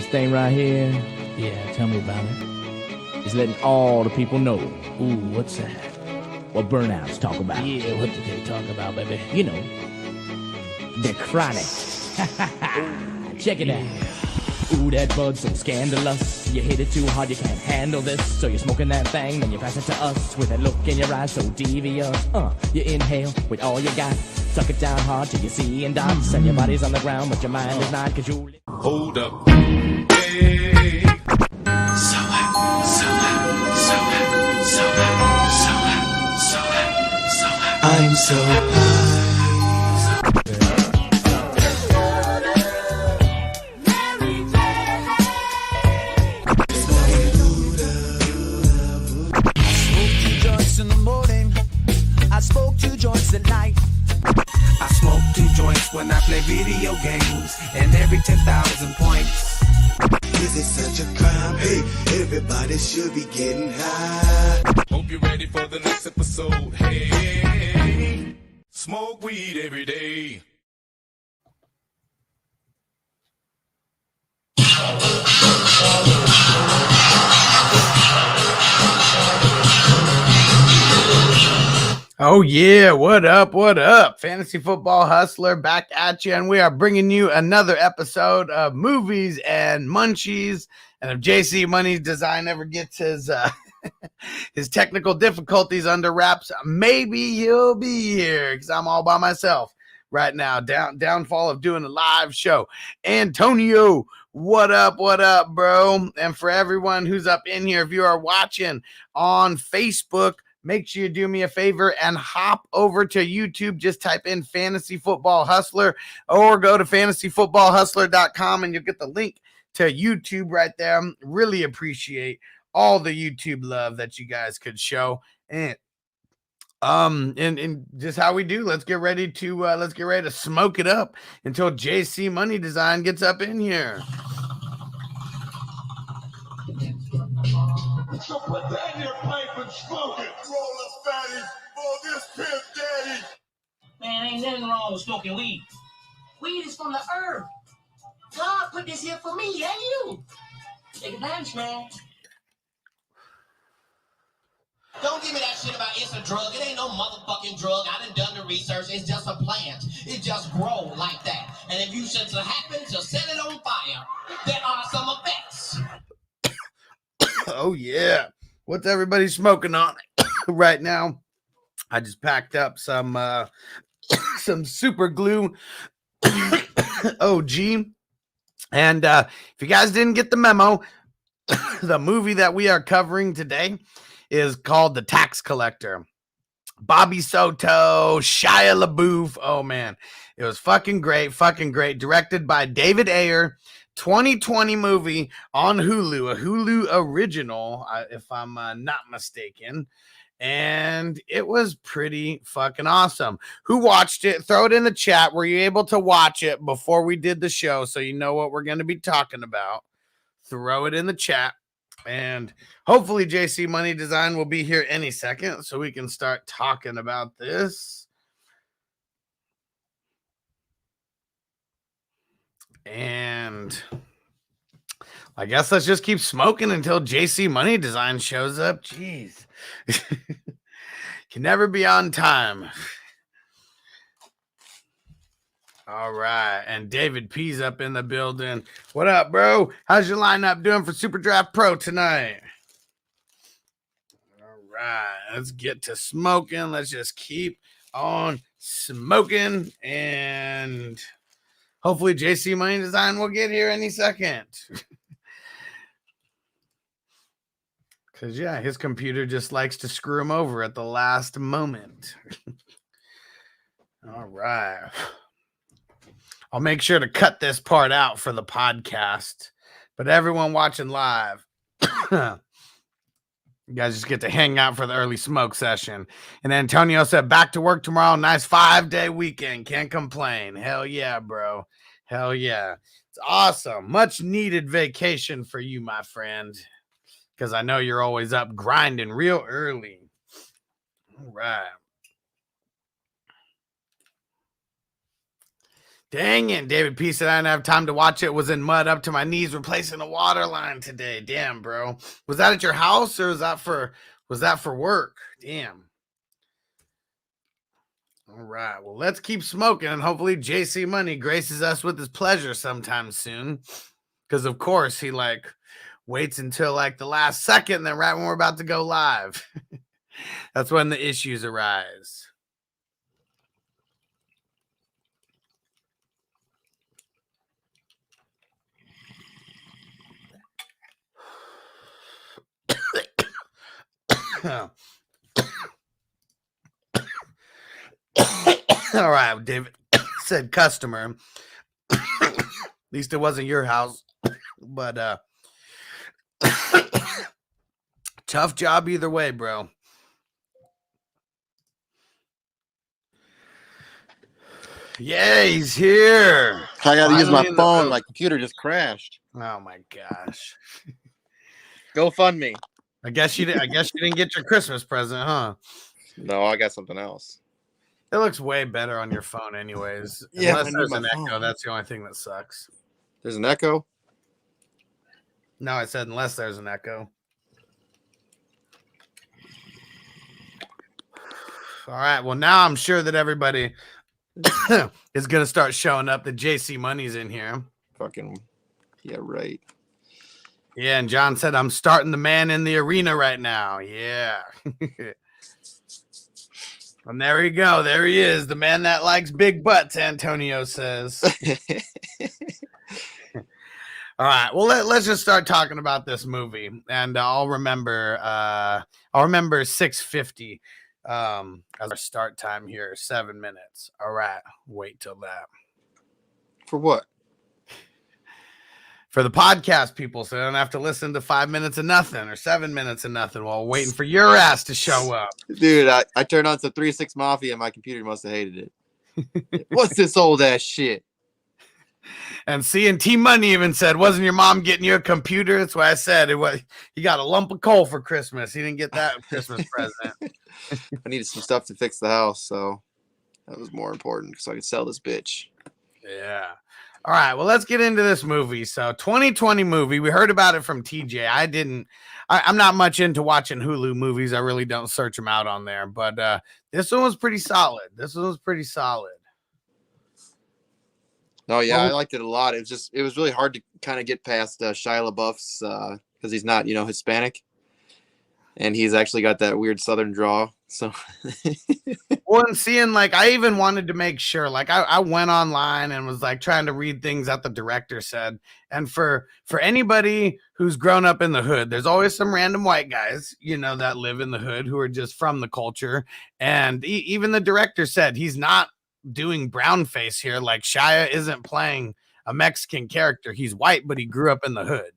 thing right here Yeah, tell me about it. is letting all the people know Ooh, what's that? what burnouts talk about. Yeah, what did they talk about, baby? You know, the chronic. Check it out. Ooh, that bud's so scandalous. You hit it too hard, you can't handle this. So you're smoking that thing, then you pass it to us with that look in your eyes so devious. You inhale with all you got. Suck it down hard till you see in dots. And your body's on the ground, but your mind is not, cause you... Hold up. Hey. I'm so high. In the morning, I smoke 2 joints at night. I smoke 2 joints when I play video games, and every 10,000 points. Is it such a crime? Hey, everybody should be getting high. Hope you're ready for the next episode. Hey, smoke weed every day. Oh yeah, what up, what up? Fantasy Football Hustler back at you, and we are bringing you another episode of Movies and Munchies. And if JC Money's Design ever gets his his technical difficulties under wraps, maybe he'll be here because I'm all by myself right now. Downfall of doing a live show. Antonio, what up, bro? And for everyone who's up in here, if you are watching on Facebook, make sure you do me a favor and hop over to YouTube. Just type in Fantasy Football Hustler or go to fantasyfootballhustler.com and you'll get the link to YouTube right there. Really appreciate all the YouTube love that you guys could show. And just how we do, let's get ready to smoke it up until JC Money Design gets up in here. So put that in your pipe and smoke it. Roll up, fatty, for this pimp daddy. Man, ain't nothing wrong with smoking weed. Weed is from the earth. God put this here for me and you. Take advantage, man. Don't give me that shit about it's a drug. It ain't no motherfucking drug. I done the research. It's just a plant. It just grows like that. And if you should happen to set it on fire, there are some effects. Oh yeah, what's everybody smoking on right now? I just packed up some super glue OG, and if you guys didn't get the memo, the movie that we are covering today is called The Tax Collector. Bobby Soto, Shia LeBeouf. Oh man, it was fucking great. Directed by David Ayer. 2020 movie on Hulu, a Hulu original, if I'm not mistaken. And it was pretty fucking awesome. Who watched it? Throw it in the chat. Were you able to watch it before we did the show so you know what we're going to be talking about? Throw it in the chat. And hopefully JC Money Design will be here any second so we can start talking about this. And I guess let's just keep smoking until JC Money Design shows up. Jeez. Can never be on time. All right. And David P's up in the building. What up, bro? How's your lineup doing for Super Draft Pro tonight? All right. Let's get to smoking. Let's just keep on smoking. And hopefully JC Money Design will get here any second. Because, yeah, his computer just likes to screw him over at the last moment. All right. I'll make sure to cut this part out for the podcast. But everyone watching live, you guys just get to hang out for the early smoke session. And Antonio said, back to work tomorrow. Nice 5-day weekend. Can't complain. Hell yeah, bro. Hell yeah. It's awesome. Much needed vacation for you, my friend. Because I know you're always up grinding real early. All right. Dang it, David P said I didn't have time to watch it. Was in mud up to my knees replacing a water line today. Damn, bro. Was that at your house or was that for work? Damn. All right. Well, let's keep smoking and hopefully JC Money graces us with his pleasure sometime soon. Because of course he waits until the last second, and then right when we're about to go live. That's when the issues arise. All right, David said customer. At least it wasn't your house, but tough job either way, bro. Yeah, he's here. I gotta use my Finally in the phone. room. My computer just crashed. Oh my gosh. Go fund me. I guess you didn't get your Christmas present, huh? No, I got something else. It looks way better on your phone anyways. Yeah, Unless I need there's my an echo, phone. that's the only thing that sucks. There's an echo. No, I said unless there's an echo. All right. Well, now I'm sure that everybody is going to start showing up. The JC Money's in here. Fucking, yeah, right. Yeah, and John said, I'm starting the man in the arena right now. Yeah. And there we go. There he is. The man that likes big butts, Antonio says. All right. Well, let's just start talking about this movie. And I'll remember 6:50 as our start time here, 7 minutes. All right. Wait till that. For what? For the podcast people, so they don't have to listen to 5 minutes of nothing or 7 minutes of nothing while waiting for your ass to show up. Dude, I turned on some 3-6 Mafia and my computer must have hated it. What's this old ass shit? And CNT Money even said, wasn't your mom getting you a computer? That's why I said he got a lump of coal for Christmas. He didn't get that Christmas present. I needed some stuff to fix the house, so that was more important so I could sell this bitch. Yeah. All right, well, let's get into this movie. So 2020 movie. We heard about it from TJ. I'm not much into watching Hulu movies. I really don't search them out on there. But this one was pretty solid. No, yeah, I liked it a lot. It was really hard to kind of get past Shia LaBeouf's because he's not, Hispanic. And he's actually got that weird Southern draw. So, well, and seeing I even wanted to make sure, I went online and was trying to read things that the director said. And for anybody who's grown up in the hood, there's always some random white guys, that live in the hood who are just from the culture. And even the director said he's not doing brown face here. Shia isn't playing a Mexican character. He's white, but he grew up in the hood.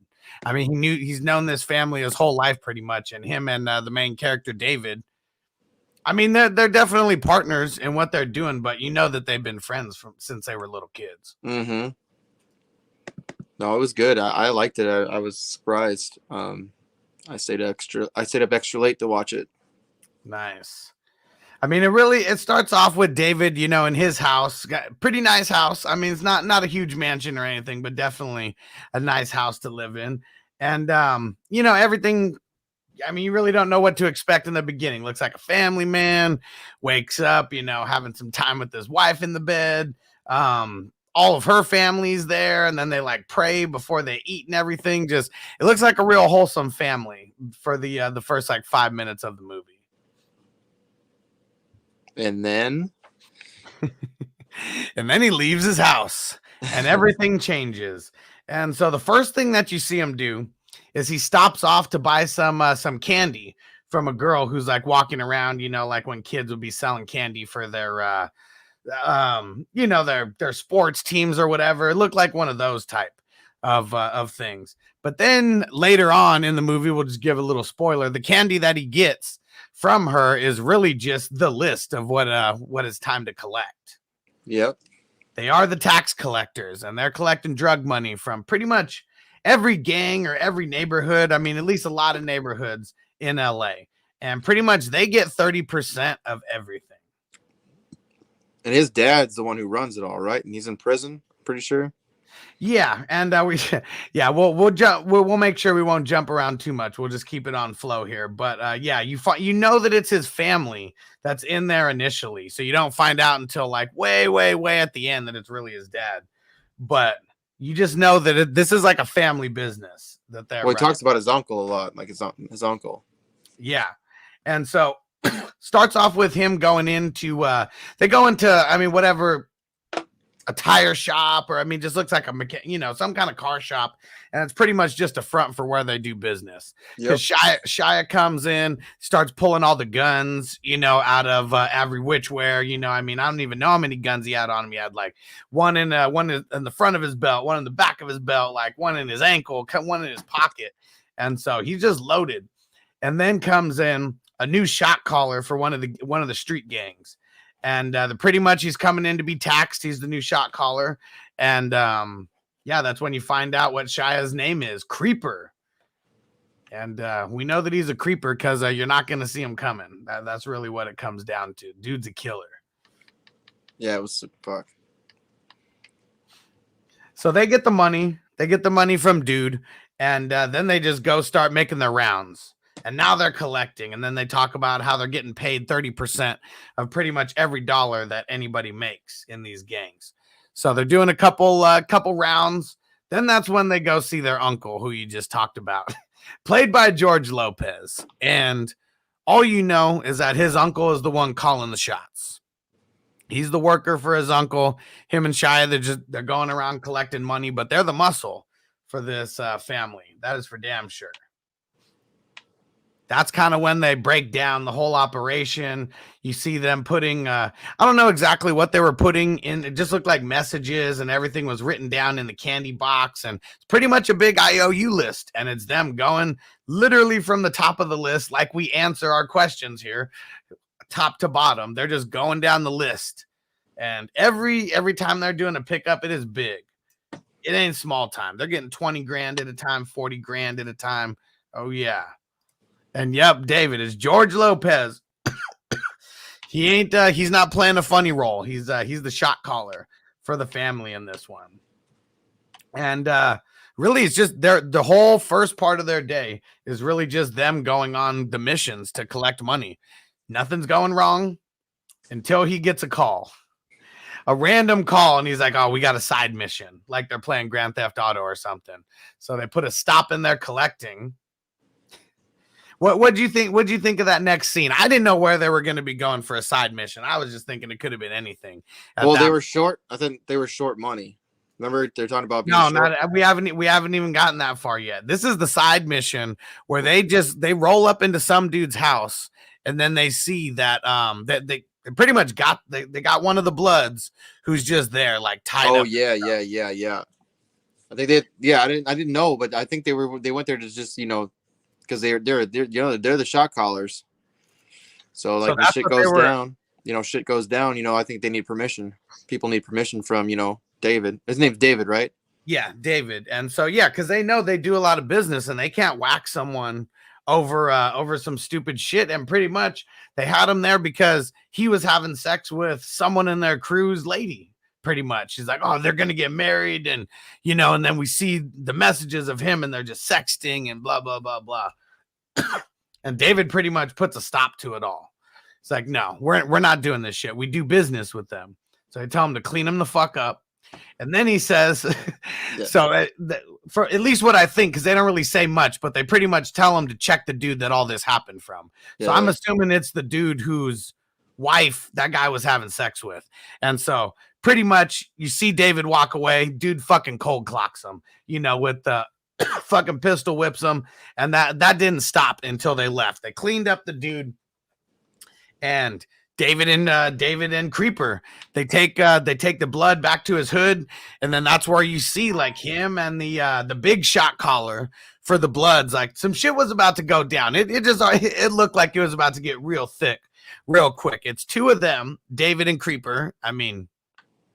I mean, he's known this family his whole life pretty much, and him and the main character David. I mean, they're definitely partners in what they're doing, but that they've been friends since they were little kids. Mm-hmm. No, it was good. I liked it. I was surprised. I stayed up extra late to watch it. Nice. I mean, it starts off with David, in his house. Got a pretty nice house. I mean, it's not a huge mansion or anything, but definitely a nice house to live in. And, everything, I mean, you really don't know what to expect in the beginning. Looks like a family man, wakes up, having some time with his wife in the bed. All of her family's there, and then they pray before they eat and everything. It looks like a real wholesome family for the first 5 minutes of the movie. And then he leaves his house and everything changes. And so the first thing that you see him do is he stops off to buy some candy from a girl who's walking around, when kids would be selling candy for their their sports teams or whatever. It looked like one of those type of things. But then later on in the movie, we'll just give a little spoiler. The candy that he gets from her is really just the list of what is time to collect. Yep. They are the tax collectors, and they're collecting drug money from pretty much every gang or every neighborhood. I mean, at least a lot of neighborhoods in LA. And pretty much they get 30% of everything. And his dad's the one who runs it all, right? And he's in prison, pretty sure. Yeah, and we'll make sure we won't jump around too much. We'll just keep it on flow here. But you know that it's his family that's in there initially, so you don't find out until like way at the end that it's really his dad. But you just know that this is like a family business that they're. Well, he talks about his uncle a lot, like his uncle. Yeah, and so starts off with him going into they go into whatever. A tire shop, or just looks like some kind of car shop, and it's pretty much just a front for where they do business. Because Shia comes in, starts pulling all the guns, out of every which where, I don't even know how many guns he had on him. He had like one in the front of his belt, one in the back of his belt, like one in his ankle, one in his pocket, and so he's just loaded. And then comes in a new shot caller for one of the street gangs. And pretty much he's coming in to be taxed. He's the new shot caller. And that's when you find out what Shia's name is, Creeper. And we know that he's a creeper because you're not going to see him coming. That's really what it comes down to. Dude's a killer. Yeah, it was fuck. So they get the money. They get the money from Dude. And then they just go start making their rounds. And now they're collecting, and then they talk about how they're getting paid 30% of pretty much every dollar that anybody makes in these gangs. So they're doing a couple rounds. Then that's when they go see their uncle, who you just talked about, played by George Lopez. And all you know is that his uncle is the one calling the shots. He's the worker for his uncle. Him and Shia, they're going around collecting money, but they're the muscle for this family. That is for damn sure. That's kind of when they break down the whole operation. You see them putting, I don't know exactly what they were putting in. It just looked like messages, and everything was written down in the candy box. And it's pretty much a big IOU list. And it's them going literally from the top of the list, like we answer our questions here, top to bottom. They're just going down the list. And every time they're doing a pickup, it is big. It ain't small time. They're getting 20 grand at a time, 40 grand at a time. Oh, yeah. And yep, David is George Lopez. He's not playing a funny role. He's the shot caller for the family in this one. And really it's just the whole first part of their day is really just them going on the missions to collect money. Nothing's going wrong until he gets a call. A random call, and he's like, "Oh, we got a side mission," like they're playing Grand Theft Auto or something. So they put a stop in their collecting. What do you think? What do you think of that next scene? I didn't know where they were going to be going for a side mission. I was just thinking it could have been anything. Well, they were short. I think they were short money. Remember, they're talking about being short? We haven't even gotten that far yet. This is the side mission where they roll up into some dude's house, and then they see that that they pretty much got they got one of the Bloods who's just there, like tied up. Oh yeah. I think I didn't know, but I think they went there to just because they're the shot callers. So like when shit goes down, I think they need permission. People need permission from, David. His name's David, right? Yeah, David. And so, because they know they do a lot of business and they can't whack someone over some stupid shit. And pretty much they had him there because he was having sex with someone in their crew's lady. Pretty much. He's like, oh, they're going to get married. And, and then we see the messages of him and they're just sexting and blah, blah, blah, blah. And David pretty much puts a stop to it all. It's like, no, we're not doing this shit. We do business with them. So I tell him to clean him the fuck up. And then he says, for at least what I think, because they don't really say much, but they pretty much tell him to check the dude that all this happened from. Yeah, so I'm assuming it's the dude whose wife that guy was having sex with. And so pretty much you see David walk away, dude fucking cold clocks him, with the fucking pistol whips him. And that didn't stop until they left. They cleaned up the dude, and David and Creeper, they take the Blood back to his hood, and then that's where you see like him and the big shot caller for the Bloods. Like some shit was about to go down. It looked like it was about to get real thick, real quick. It's two of them, David and Creeper. I mean,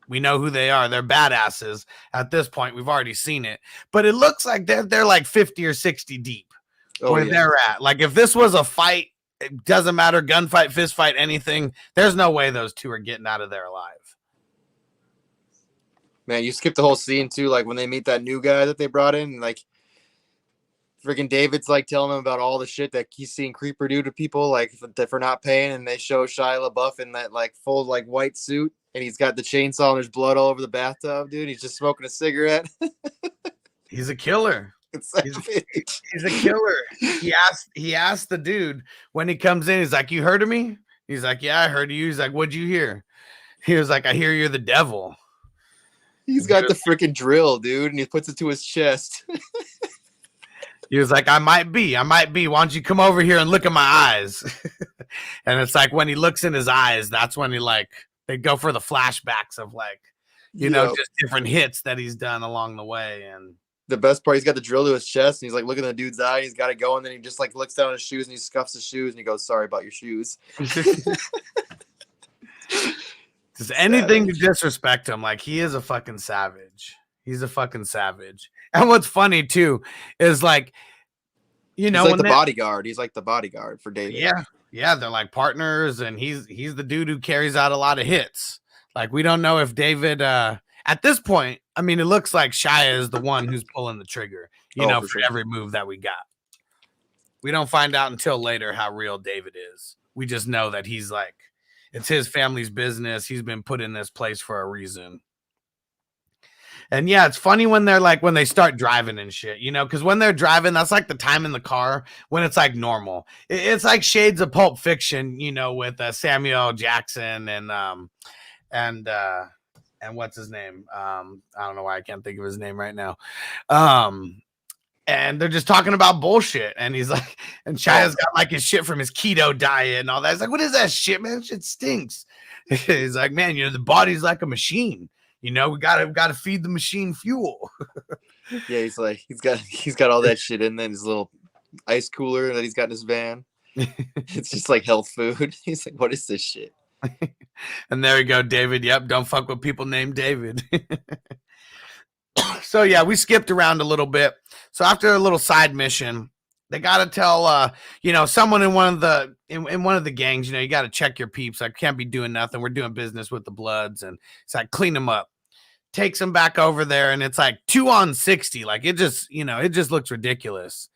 we know who they are. They're badasses at this point. We've already seen it, but it looks like they're like 50 or 60 deep where they're at. Like if this was a fight, it doesn't matter, gunfight, fist fight, anything. There's no way those two are getting out of there alive. Man, you skipped the whole scene too, like when they meet that new guy that they brought in, and like freaking David's like telling him about all the shit that he's seen Creeper do to people, like for not paying, and they show Shia LaBeouf in that like full like white suit, and he's got the chainsaw and there's blood all over the bathtub, dude. He's just smoking a cigarette. He's a killer. He's a killer. He asked the dude when he comes in, he's like, "You heard of me?" He's like, "Yeah, I heard of you." He's like, "What'd you hear?" He was like, "I hear you're the devil." He's got the freaking drill, dude, and he puts it to his chest. He was like, I might be. Why don't you come over here and look at my eyes? And it's like when he looks in his eyes, that's when they go for the flashbacks of just different hits that he's done along the way. And the best part, he's got the drill to his chest, and he's like looking at the dude's eye, and he's got it going, and then he just like looks down at his shoes and he scuffs his shoes and he goes, "Sorry about your shoes." Just anything to disrespect him. Like, he is a fucking savage. He's a fucking savage. And what's funny too is like, he's like the bodyguard. He's like the bodyguard for David. Yeah, they're like partners, and he's the dude who carries out a lot of hits. Like, we don't know if David at this point, I mean, it looks like Shia is the one who's pulling the trigger, for every move that we got. We don't find out until later how real David is. We just know that he's like, it's his family's business. He's been put in this place for a reason. And yeah, it's funny when they start driving and shit, because when they're driving, that's like the time in the car when it's like normal. It's like shades of Pulp Fiction, with Samuel Jackson and what's his name? I don't know why I can't think of his name right now. And they're just talking about bullshit. And he's like, and Shia's got like his shit from his keto diet and all that. It's like, what is that shit, man? Shit stinks. He's like, man, the body's like a machine. We gotta feed the machine fuel. Yeah, he's like, he's got all that shit in there, his little ice cooler that he's got in his van. It's just like health food. He's like, what is this shit? And there we go, David. Yep, don't fuck with people named David. So yeah, we skipped around a little bit. So after a little side mission, they gotta tell someone in one of the gangs, you gotta check your peeps. I can't be doing nothing. We're doing business with the Bloods, and it's like, clean them up. Takes them back over there, and it's like 2 on 60. Like, it just looks ridiculous.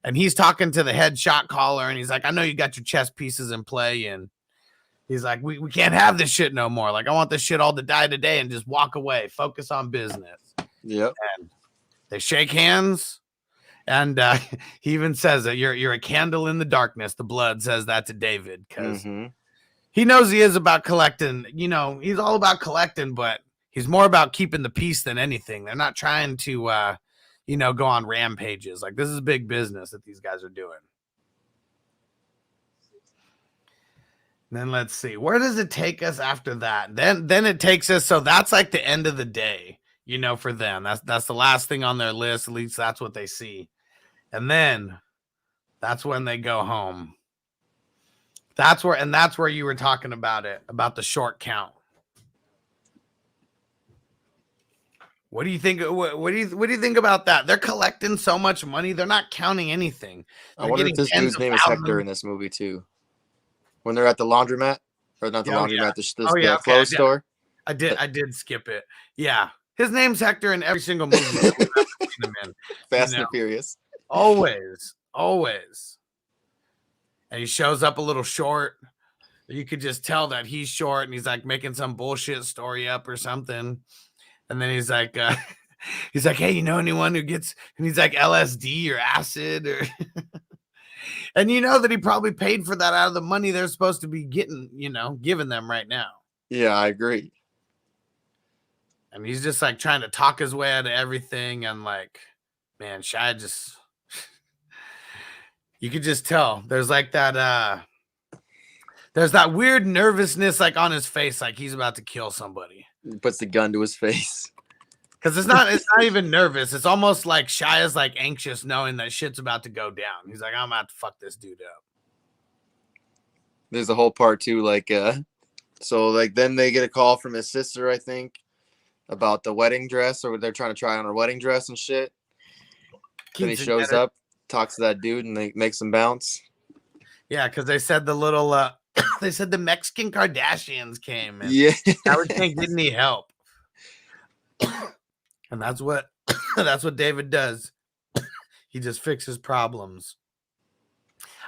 And he's talking to the head shot caller, and he's like, I know you got your chess pieces in play, and he's like, we can't have this shit no more. Like, I want this shit all to die today and just walk away, focus on business. Yep. And they shake hands, and he even says that you're a candle in the darkness. The Blood says that to David because he knows he is about collecting. He's all about collecting, but he's more about keeping the peace than anything. They're not trying to, go on rampages. Like, this is big business that these guys are doing. And then let's see, where does it take us after that? Then it takes us. So that's like the end of the day. For them, that's the last thing on their list. At least that's what they see. And then that's when they go home. That's where you were talking about the short count. What do you think? What do you think about that? They're collecting so much money. They're not counting anything. I wonder if this dude's name is Hector in this movie too. When they're at the laundromat, or not the laundromat, the clothes store. I did skip it. Yeah. His name's Hector in every single movie that we've ever seen him in. Fast and Furious. Always. And he shows up a little short. You could just tell that he's short, and he's like making some bullshit story up or something. And then he's like, hey, you know anyone who gets, and he's like LSD or acid or, and that he probably paid for that out of the money they're supposed to be getting, giving them right now. Yeah, I agree. And he's just like trying to talk his way out of everything. And like, man, Shia just, you could just tell there's like that, there's that weird nervousness like on his face, like he's about to kill somebody. He puts the gun to his face. Because it's not even nervous. It's almost like Shia's like anxious knowing that shit's about to go down. He's like, I'm about to fuck this dude up. There's a whole part too, like, so like then they get a call from his sister, I think, about the wedding dress, or they're trying to try on her wedding dress and shit. Then he shows up, talks to that dude, and they makes him bounce. Yeah, because they said the little, they said the Mexican Kardashians came. And yeah. I would think, didn't need help. And that's what that's what David does. He just fixes problems.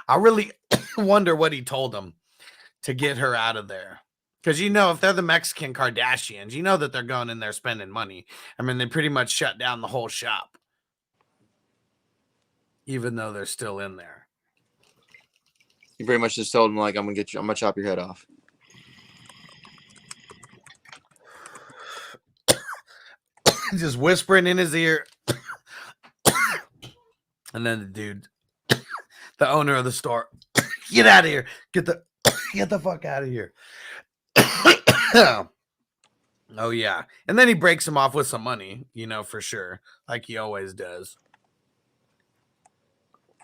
I really wonder what he told him to get her out of there. Because, if they're the Mexican Kardashians, you know that they're going in there spending money. I mean, they pretty much shut down the whole shop. Even though they're still in there. He pretty much just told him, like, I'm gonna chop your head off. Just whispering in his ear. And then the dude, the owner of the store, get out of here. Get the fuck out of here. Oh, yeah. And then he breaks him off with some money, for sure. Like he always does.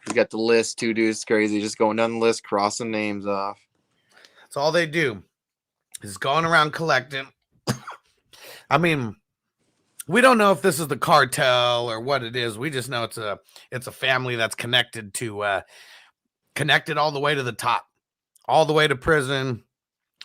He's got the list, too, dude. It's crazy. Just going down the list, crossing names off. That's all they do. Is going around collecting. I mean, we don't know if this is the cartel or what it is. We just know it's a family that's connected all the way to the top, all the way to prison.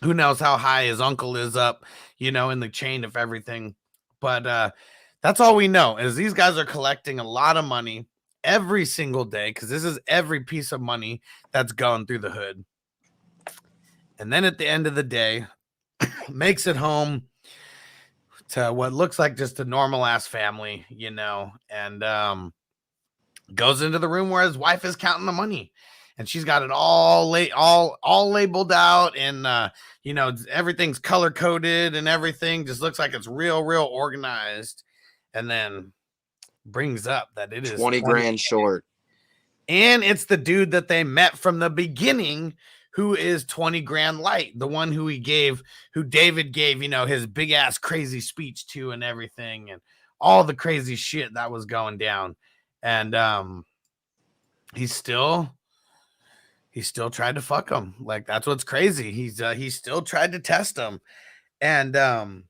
Who knows how high his uncle is up, in the chain of everything. But that's all we know is these guys are collecting a lot of money every single day because this is every piece of money that's going through the hood. And then at the end of the day, makes it home to what looks like just a normal ass family, and goes into the room where his wife is counting the money. And she's got it all labeled out, and everything's color coded and everything just looks like it's real organized. And then brings up that it is 20 grand short. And it's the dude that they met from the beginning who is 20 grand light, the one who David gave, his big ass crazy speech to and everything, and all the crazy shit that was going down. And he still tried to fuck him. Like, that's what's crazy. He still tried to test him. And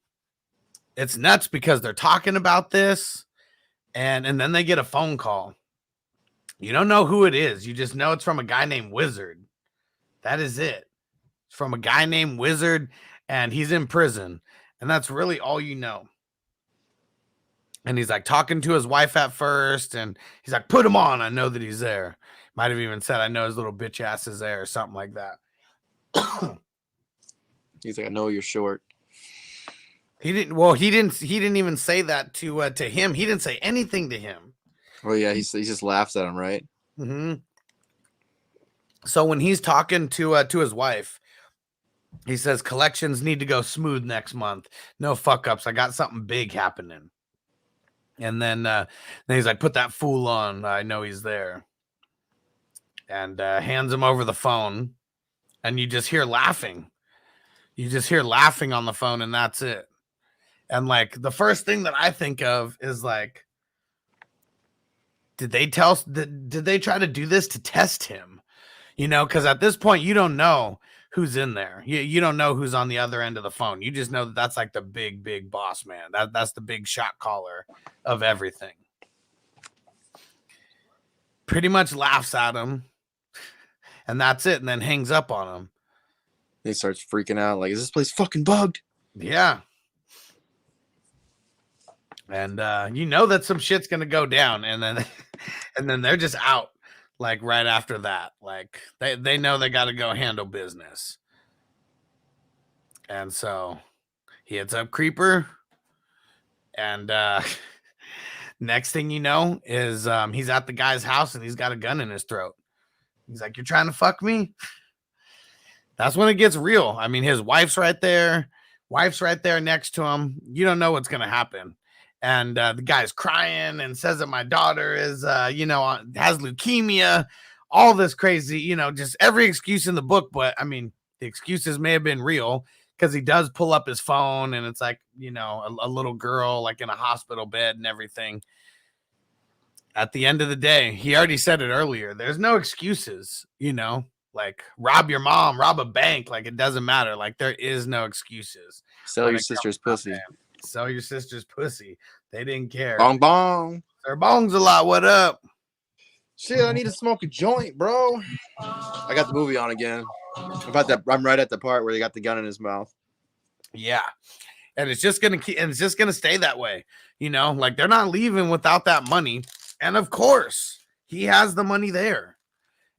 it's nuts because they're talking about this, and then they get a phone call. You don't know who it is. You just know it's from a guy named Wizard. That is it. It's from a guy named Wizard, and he's in prison. And that's really all you know. And he's like talking to his wife at first, and he's like, put him on. I know that he's there. Might have even said, I know his little bitch ass is there, or something like that. He's like, I know you're short. He didn't even say that to him. He didn't say anything to him. Oh yeah, he just laughs at him, right? Mm-hmm. So when he's talking to his wife, he says collections need to go smooth next month. No fuck ups. I got something big happening. And then he's like, put that fool on. I know he's there. And hands him over the phone. And you just hear laughing. You just hear laughing on the phone, and that's it. And like the first thing that I think of is like, did they try to do this to test him? Because at this point you don't know who's in there. You don't know who's on the other end of the phone. You just know that that's like the big boss man. That's the big shot caller of everything. Pretty much laughs at him, and that's it. And then hangs up on him. He starts freaking out. Like, is this place fucking bugged? Yeah. And that some shit's gonna go down, and then they're just out. Like right after that, like they know they got to go handle business. And so he hits up Creeper, and next thing you know is he's at the guy's house, and he's got a gun in his throat. He's like, you're trying to fuck me? That's when it gets real. I mean, his wife's right there next to him. You don't know what's gonna happen. And the guy's crying and says that my daughter is, has leukemia, all this crazy, just every excuse in the book. But I mean, the excuses may have been real because he does pull up his phone, and it's like, a little girl like in a hospital bed and everything. At the end of the day, he already said it earlier. There's no excuses, like rob your mom, rob a bank. Like, it doesn't matter. Like, there is no excuses. Sell your sister's pussy. Sell your sister's pussy. They didn't care. Bong bong. Their bongs a lot. What up? Shit, I need to smoke a joint, bro. I got the movie on again. I'm right at the part where they got the gun in his mouth. Yeah. And it's just gonna keep, and it's just gonna stay that way. You know, like they're not leaving without that money. And of course, he has the money there.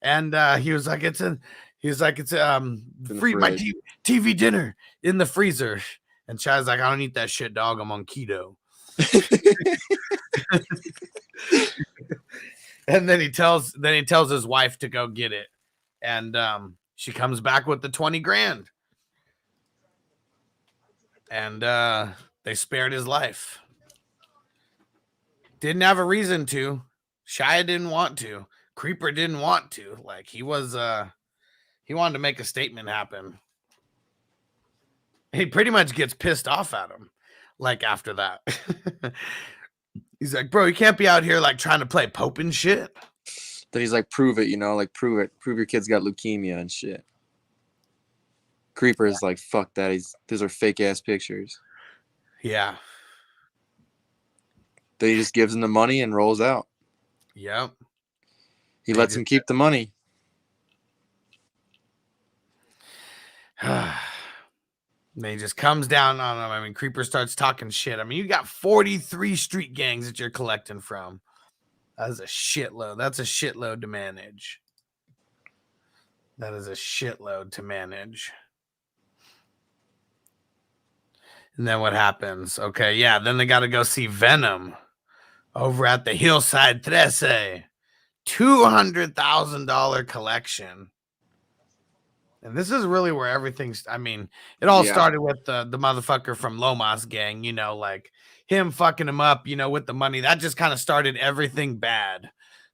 And he was like, it's free my TV dinner in the freezer. And Shia's like, I don't eat that shit, dog. I'm on keto. And then he tells his wife to go get it. And she comes back with the 20 grand. And they spared his life. Didn't have a reason to. Shia didn't want to. Creeper didn't want to. Like he wanted to make a statement happen. He pretty much gets pissed off at him. Like after that. He's like, bro, you can't be out here like trying to play Pope and shit. Then he's like, prove it, you know, like prove it. Prove your kid's got leukemia and shit. Creeper is like, fuck that. Those are fake ass pictures. Yeah. Then he just gives him the money and rolls out. Yep. He lets him keep the money. Then he just comes down on him. I mean, Creeper starts talking shit. I mean, you got 43 street gangs that you're collecting from. That's a shitload. That's a shitload to manage. That is a shitload to manage. And then what happens? Okay, yeah, then they got to go see Venom over at the Hillside 13. $200,000 collection. And this is really where everything's, I mean, it all started with the motherfucker from Lomas gang, you know, like him fucking him up, you know, with the money. That just kind of started everything bad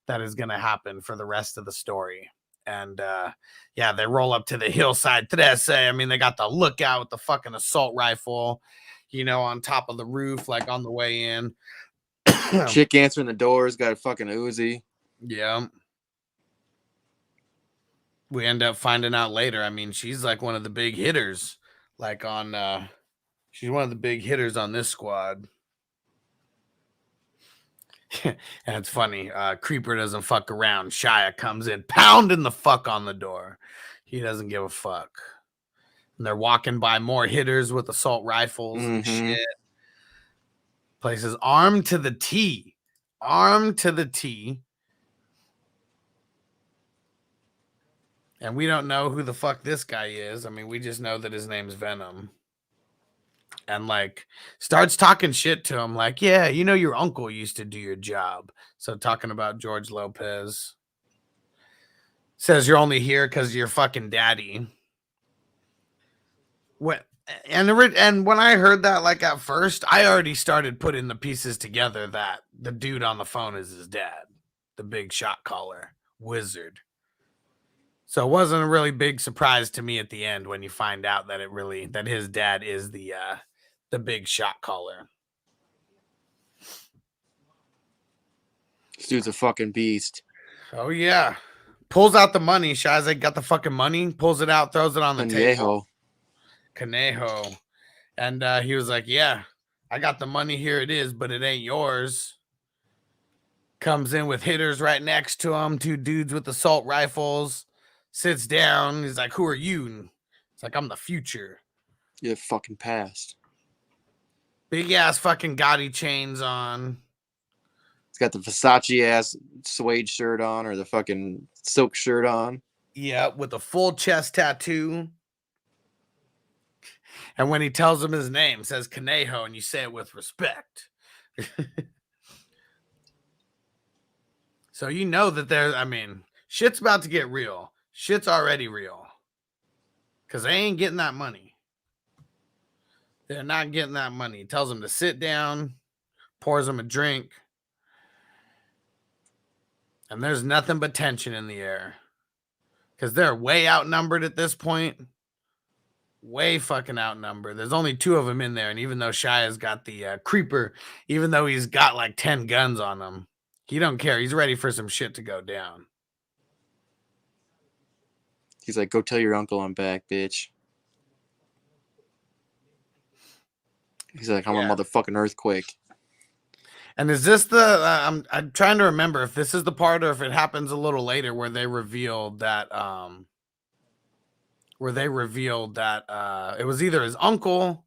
that is going to happen for the rest of the story. And yeah, they roll up to the Hillside 13. I mean, they got the lookout with the fucking assault rifle, you know, on top of the roof, like on the way in. Chick answering the doors, got a fucking Uzi. Yeah. We end up finding out later. I mean, she's like one of the big hitters, like on, she's one of the big hitters on this squad. And it's funny. Creeper doesn't fuck around. Shia comes in, pounding the fuck on the door. He doesn't give a fuck. And they're walking by more hitters with assault rifles and shit. Place is armed to the T. Armed to the T. And we don't know who the fuck this guy is. I mean, we just know that his name's Venom. And like starts talking shit to him like, yeah, you know, your uncle used to do your job. So talking about George Lopez. Says you're only here because of your fucking daddy. And when I heard that, like at first, I already started putting the pieces together that the dude on the phone is his dad. The big shot caller. Wizard. So it wasn't a really big surprise to me at the end when you find out that that his dad is the big shot caller. This dude's a fucking beast. Oh yeah. Pulls out the money. Shia's got the fucking money, pulls it out, throws it on the table. Conejo. And he was like, yeah, I got the money, here it is, but it ain't yours. Comes in with hitters right next to him, two dudes with assault rifles. Sits down. He's like, who are you? It's like, I'm the future. You're the fucking past. Big ass fucking Gotti chains on. He's got the Versace ass suede shirt on or the fucking silk shirt on. Yeah, with a full chest tattoo. And when he tells him his name, says Conejo, and you say it with respect. So you know that shit's about to get real. Shit's already real. Because they ain't getting that money. They're not getting that money. He tells them to sit down, pours them a drink. And there's nothing but tension in the air. Because they're way outnumbered at this point. Way fucking outnumbered. There's only two of them in there. And even though Shia's got the Creeper, even though he's got like 10 guns on him, he don't care. He's ready for some shit to go down. He's like, go tell your uncle I'm back, bitch. He's like, I'm a motherfucking earthquake. And is this the I'm trying to remember if this is the part or if it happens a little later where they revealed that it was either his uncle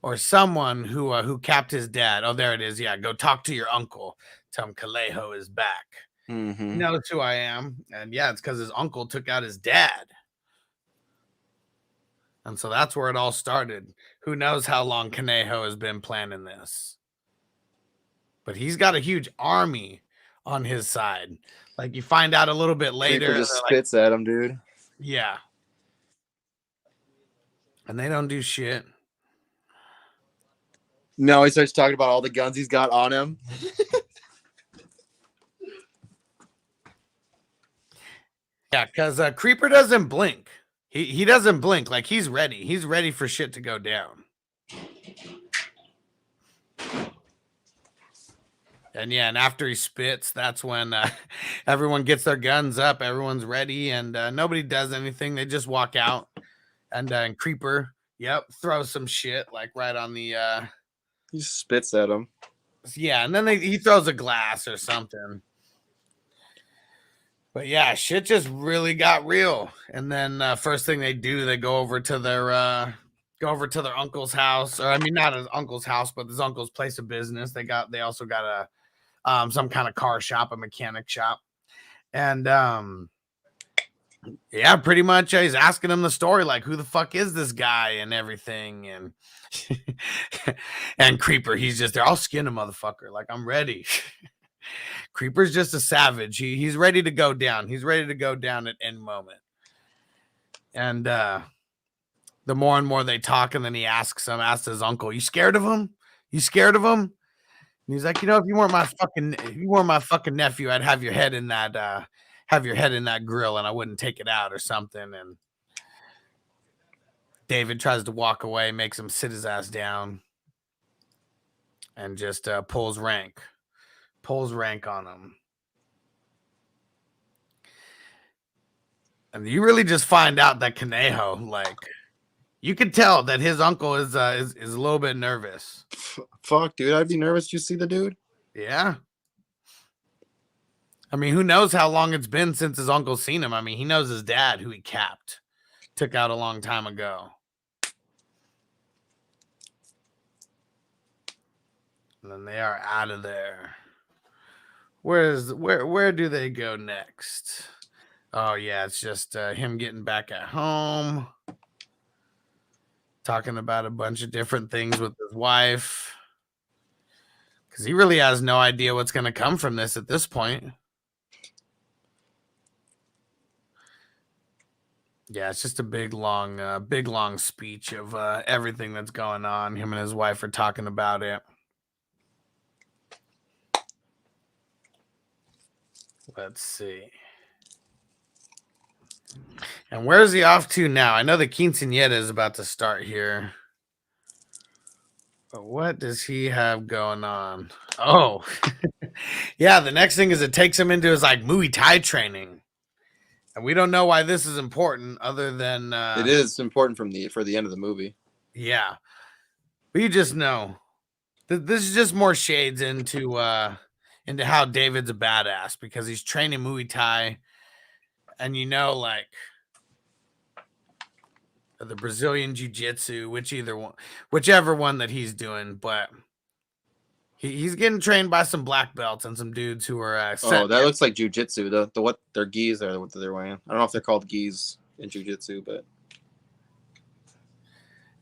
or someone who capped his dad. Oh, there it is. Yeah, go talk to your uncle. Tell him Kaleho is back. Mm-hmm. He knows who I am. And yeah, it's because his uncle took out his dad. And so that's where it all started. Who knows how long Kaneho has been planning this? But he's got a huge army on his side. Like you find out a little bit later. Creeper just spits at him, dude. Yeah. And they don't do shit. No, he starts talking about all the guns he's got on him. Yeah, because Creeper doesn't blink. He doesn't blink. Like he's ready. He's ready for shit to go down. And yeah, and after he spits, that's when everyone gets their guns up. Everyone's ready, and nobody does anything. They just walk out. And Creeper, throws some shit like right on the. He spits at him. Yeah, and then he throws a glass or something. But yeah, shit just really got real. And then first thing they do, they go over to their uncle's house, or I mean, not his uncle's house, but his uncle's place of business. They also got a some kind of car shop, a mechanic shop, and yeah, pretty much he's asking him the story, like who the fuck is this guy and everything, and and Creeper, he's just there, I'll skin a motherfucker, like I'm ready. Creeper's just a savage. He's ready to go down. He's ready to go down at any moment. And the more and more they talk, and then he asks his uncle, "You scared of him? You scared of him?" And he's like, if you weren't my fucking nephew, I'd have your head in that grill, and I wouldn't take it out or something. And David tries to walk away, makes him sit his ass down, and just pulls rank on him. And you really just find out that Kaneho, like, you could tell that his uncle is a little bit nervous. Fuck, dude, I'd be nervous. You see the dude? Yeah. I mean, who knows how long it's been since his uncle's seen him? I mean, he knows his dad, who he capped, took out a long time ago. And then they are out of there. Where do they go next? Oh yeah, it's just him getting back at home, talking about a bunch of different things with his wife, because he really has no idea what's going to come from this at this point. Yeah, it's just a big long speech of everything that's going on. Him and his wife are talking about it. Let's see. And where's he off to now? I know the quinceañera is about to start here. But what does he have going on? Oh, yeah. The next thing is it takes him into his like Muay Thai training. And we don't know why this is important other than... it is important for the end of the movie. Yeah. But you just know. This is just more shades into how David's a badass, because he's training Muay Thai, and like the Brazilian Jiu-Jitsu, whichever one that he's doing, but he's getting trained by some black belts and some dudes who are that looks like Jiu-Jitsu. The what their gis are, what they're wearing. I don't know if they're called gis in Jiu-Jitsu, but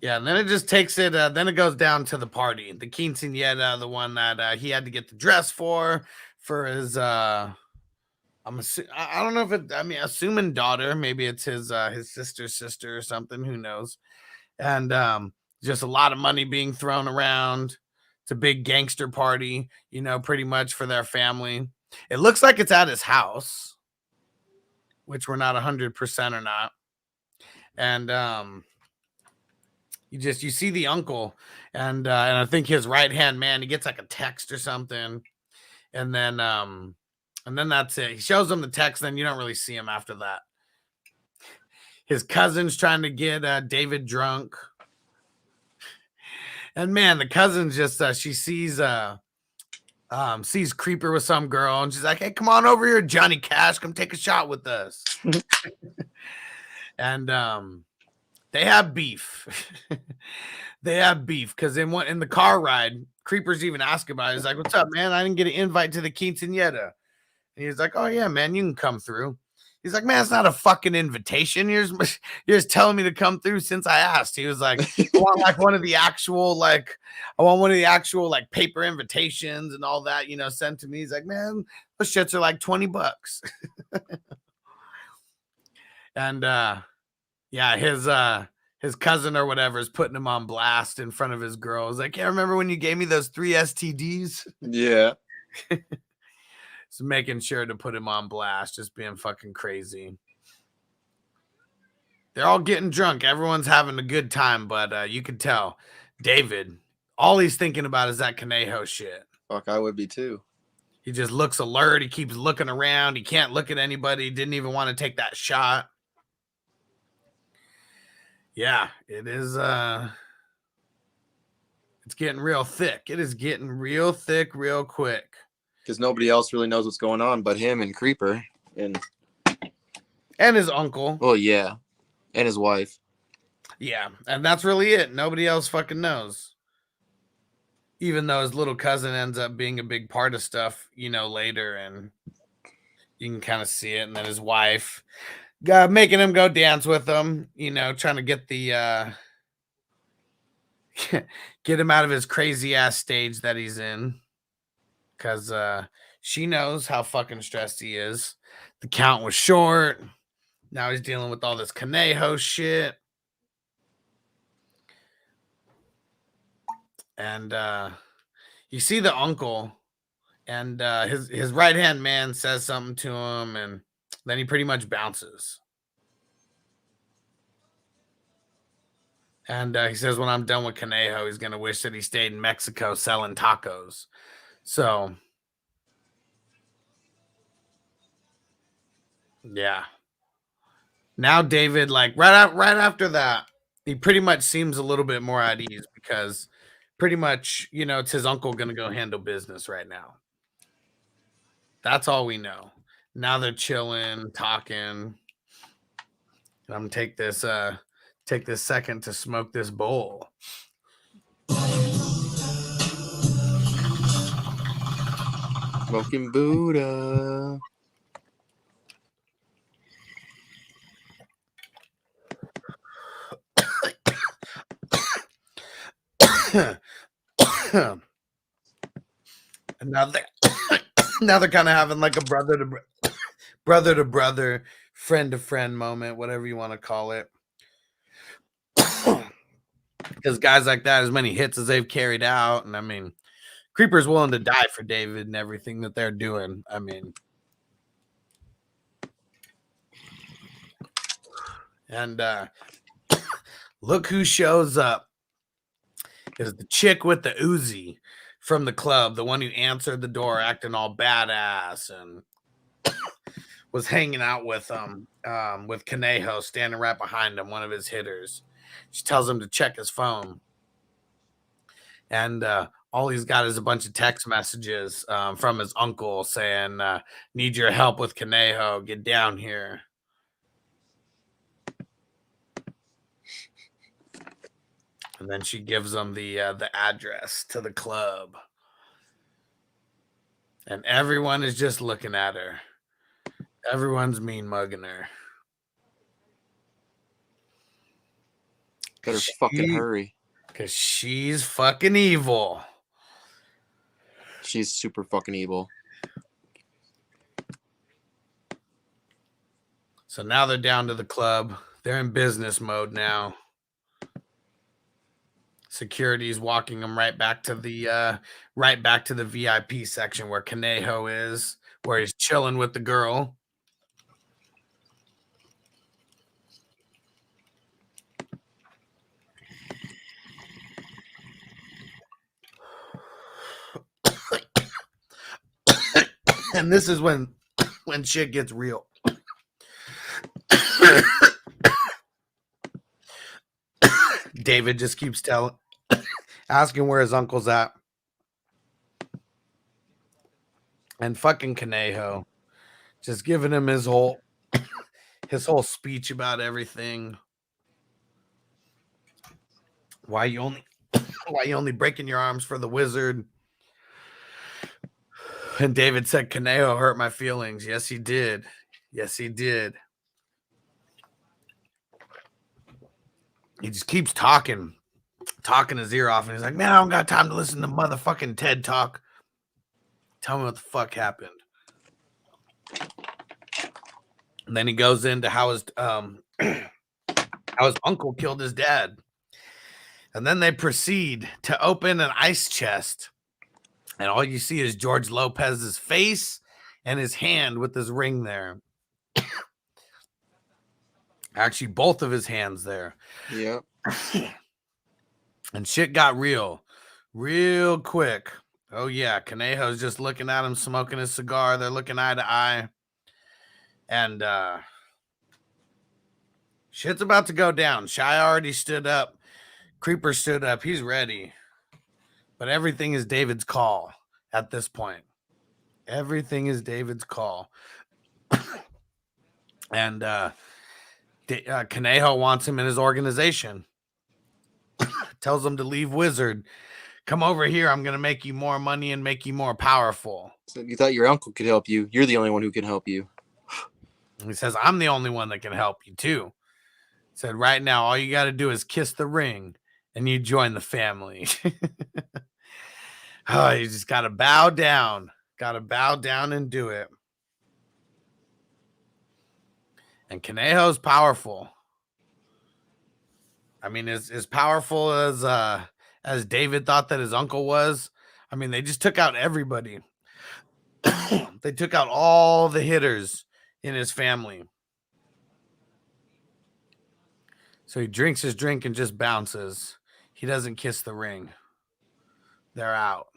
yeah. And then it just takes it. Then it goes down to the party, the quinceañera, the one that he had to get the dress for his. I don't know if it. I mean, assuming daughter. Maybe it's his sister's sister or something. Who knows? And just a lot of money being thrown around. It's a big gangster party, pretty much for their family. It looks like it's at his house, which we're not 100% or not. And you see the uncle, and I think his right hand man, he gets like a text or something, and then that's it. He shows him the text, then you don't really see him after that. His cousin's trying to get David drunk, and man, the cousin's just she sees Creeper with some girl, and she's like, "Hey, come on over here, Johnny Cash, come take a shot with us." And They have beef. They have beef because in the car ride, Creeper's even asking about it. He's like, "What's up, man? I didn't get an invite to the quinceañera." And he's like, "Oh yeah, man, you can come through." He's like, "Man, it's not a fucking invitation. You're just telling me to come through since I asked." He was like, "I want like one of the actual paper invitations and all that, sent to me." He's like, "Man, those shits are like $20." And yeah, his cousin or whatever is putting him on blast in front of his girl. He's like, "Yeah, remember when you gave me those 3 STDs?" Yeah. So making sure to put him on blast, just being fucking crazy. They're all getting drunk. Everyone's having a good time, but you can tell David, all he's thinking about is that Conejo shit. Fuck, I would be too. He just looks alert. He keeps looking around. He can't look at anybody. He didn't even want to take that shot. Yeah, it is. It's getting real thick. It is getting real thick real quick. Because nobody else really knows what's going on but him and Creeper. And his uncle. Oh, yeah. And his wife. Yeah, and that's really it. Nobody else fucking knows. Even though his little cousin ends up being a big part of stuff, later, and you can kind of see it. And then his wife making him go dance with him, trying to get the get him out of his crazy ass stage that he's in. Because she knows how fucking stressed he is. The count was short. Now he's dealing with all this Conejo shit. And you see the uncle, and his right-hand man says something to him, and then he pretty much bounces. And he says, when I'm done with Conejo, he's going to wish that he stayed in Mexico selling tacos. So, yeah. Now David, like right after that, he pretty much seems a little bit more at ease because pretty much, it's his uncle going to go handle business right now. That's all we know. Now they're chilling, talking. I'm going to take this second to smoke this bowl. Smoking Buddha. And now they're kind of having like a brother to brother, friend to friend moment, whatever you want to call it. Because guys like that, as many hits as they've carried out, and I mean, Creeper's willing to die for David and everything that they're doing. I mean, and look who shows up. Is the chick with the Uzi from the club, the one who answered the door acting all badass and was hanging out with Conejo standing right behind him, one of his hitters. She tells him to check his phone. And all he's got is a bunch of text messages from his uncle saying, need your help with Conejo. Get down here. And then she gives him the address to the club. And everyone is just looking at her. Everyone's mean mugging her. Better fucking hurry. Because she's fucking evil. She's super fucking evil. So now they're down to the club. They're in business mode now. Security's walking them right back to the VIP section where Conejo is, where he's chilling with the girl. And this is when shit gets real. David just keeps asking where his uncle's at. And fucking Conejo just giving him his whole speech about everything. Why you only breaking your arms for the wizard? And David said, Kaneo hurt my feelings. Yes, he did. Yes, he did. He just keeps talking his ear off. And he's like, man, I don't got time to listen to motherfucking TED Talk. Tell me what the fuck happened. And then he goes into how his uncle killed his dad. And then they proceed to open an ice chest. And all you see is George Lopez's face and his hand with his ring there. Actually, both of his hands there. Yeah. And shit got real quick. Oh, yeah. Kanejo's just looking at him, smoking his cigar. They're looking eye to eye. And shit's about to go down. Shia already stood up. Creeper stood up. He's ready. But everything is David's call at this point. Everything is David's call. And Kanejo wants him in his organization. Tells him to leave Wizard. Come over here. I'm going to make you more money and make you more powerful. So you thought your uncle could help you. You're the only one who can help you. He says, I'm the only one that can help you too. He said, right now, all you got to do is kiss the ring and you join the family. Oh, you just got to bow down. Got to bow down and do it. And Kanejo's powerful. I mean, as powerful as David thought that his uncle was. I mean, they just took out everybody. They took out all the hitters in his family. So he drinks his drink and just bounces. He doesn't kiss the ring. They're out.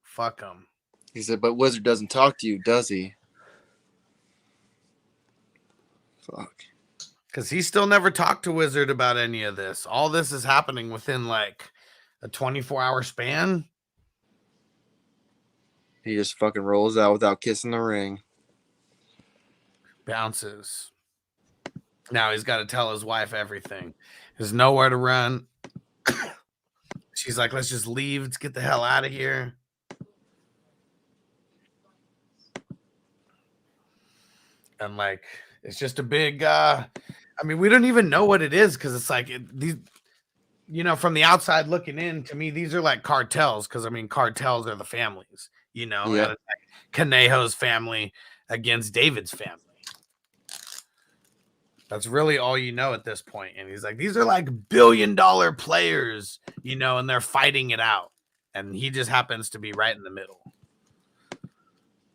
Fuck him. He said, but Wizard doesn't talk to you, does he? Fuck. Because he still never talked to Wizard about any of this. All this is happening within like a 24-hour span. He just fucking rolls out without kissing the ring. Bounces. Now he's got to tell his wife everything. There's nowhere to run. She's like, let's just leave. Let's get the hell out of here. And like, it's just a big, I mean, we don't even know what it is. Cause it's like, these, you know, from the outside looking in, to me, these are like cartels. Cause I mean, cartels are the families, you know, yeah. And it's like Kanejo's family against David's family. That's really all you know at this point. And he's like, these are like $1 billion players, you know, and they're fighting it out. And he just happens to be right in the middle.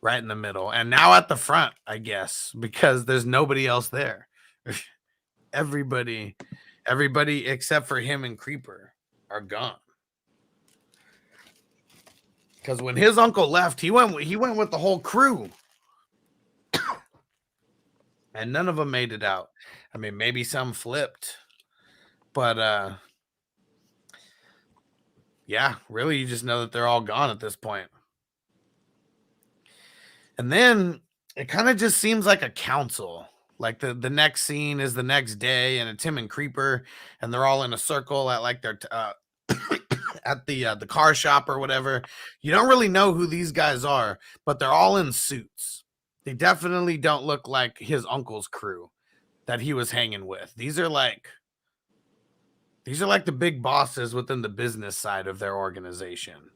Right in the middle. And now at the front, I guess, because there's nobody else there. Everybody except for him and Creeper are gone. Because when his uncle left, he went with the whole crew. And none of them made it out. I mean, maybe some flipped. But yeah, really, you just know that they're all gone at this point. And then it kind of just seems like a council. Like the next scene is the next day, and it's him and Creeper, and they're all in a circle at like their at the car shop or whatever. You don't really know who these guys are, but they're all in suits. They definitely don't look like his uncle's crew that he was hanging with. These are like the big bosses within the business side of their organization.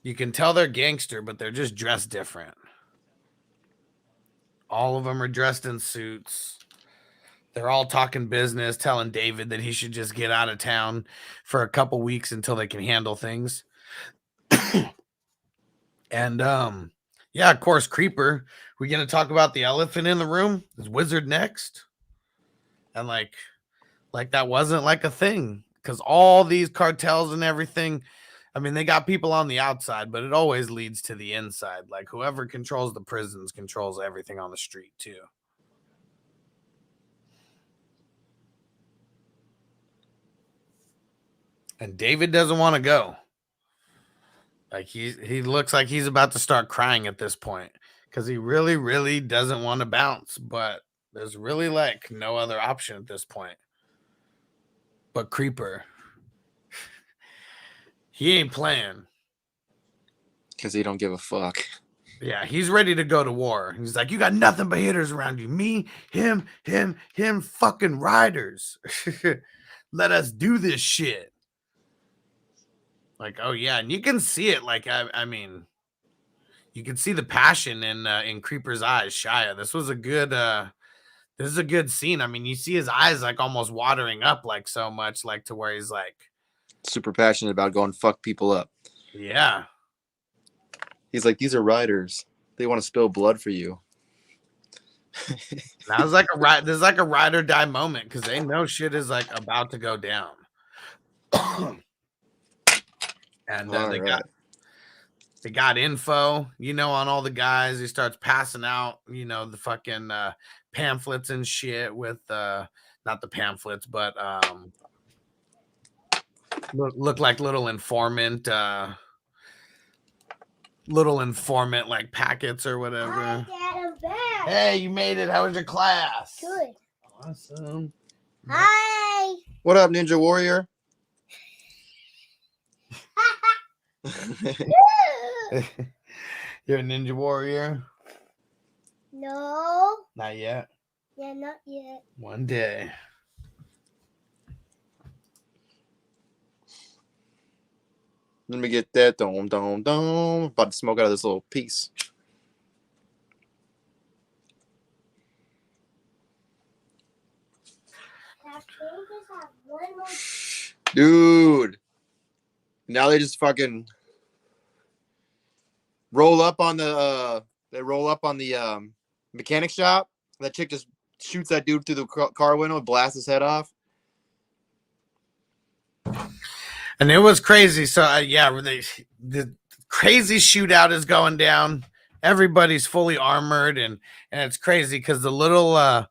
You can tell they're gangster, but they're just dressed different. All of them are dressed in suits. They're all talking business, telling David that he should just get out of town for a couple weeks until they can handle things. And yeah, of course, Creeper. We're gonna talk about the elephant in the room. Is Wizard next? And like that wasn't like a thing, because all these cartels and everything, I mean, they got people on the outside, but it always leads to the inside. Like whoever controls the prisons controls everything on the street too. And David doesn't want to go. Like he looks like he's about to start crying at this point, because he really, really doesn't want to bounce. But there's really like no other option at this point. But Creeper, he ain't playing. Because he don't give a fuck. Yeah, he's ready to go to war. He's like, you got nothing but hitters around you. Me, him, fucking riders. Let us do this shit. Like, oh yeah, and you can see it. Like, I mean, you can see the passion in Creeper's eyes. Shia, this is a good scene. I mean, you see his eyes like almost watering up, like so much, like to where he's like super passionate about going fuck people up. Yeah. He's like, these are riders. They want to spill blood for you. That was like there's like a ride or die moment because they know shit is like about to go down. And they got info, on all the guys. He starts passing out, the fucking pamphlets and shit with not the pamphlets, but look like little informant like packets or whatever. Hi, Dad, I'm back. Hey, you made it. How was your class? Good. Awesome. Hi. What up, Ninja Warrior? You're a Ninja Warrior? No. Not yet. Yeah, not yet. One day. Let me get that. Dome. About to smoke out of this little piece. Dude. Now they just fucking roll up on the mechanic shop. That chick just shoots that dude through the car window and blasts his head off. And it was crazy. So the crazy shootout is going down. Everybody's fully armored, and it's crazy because the little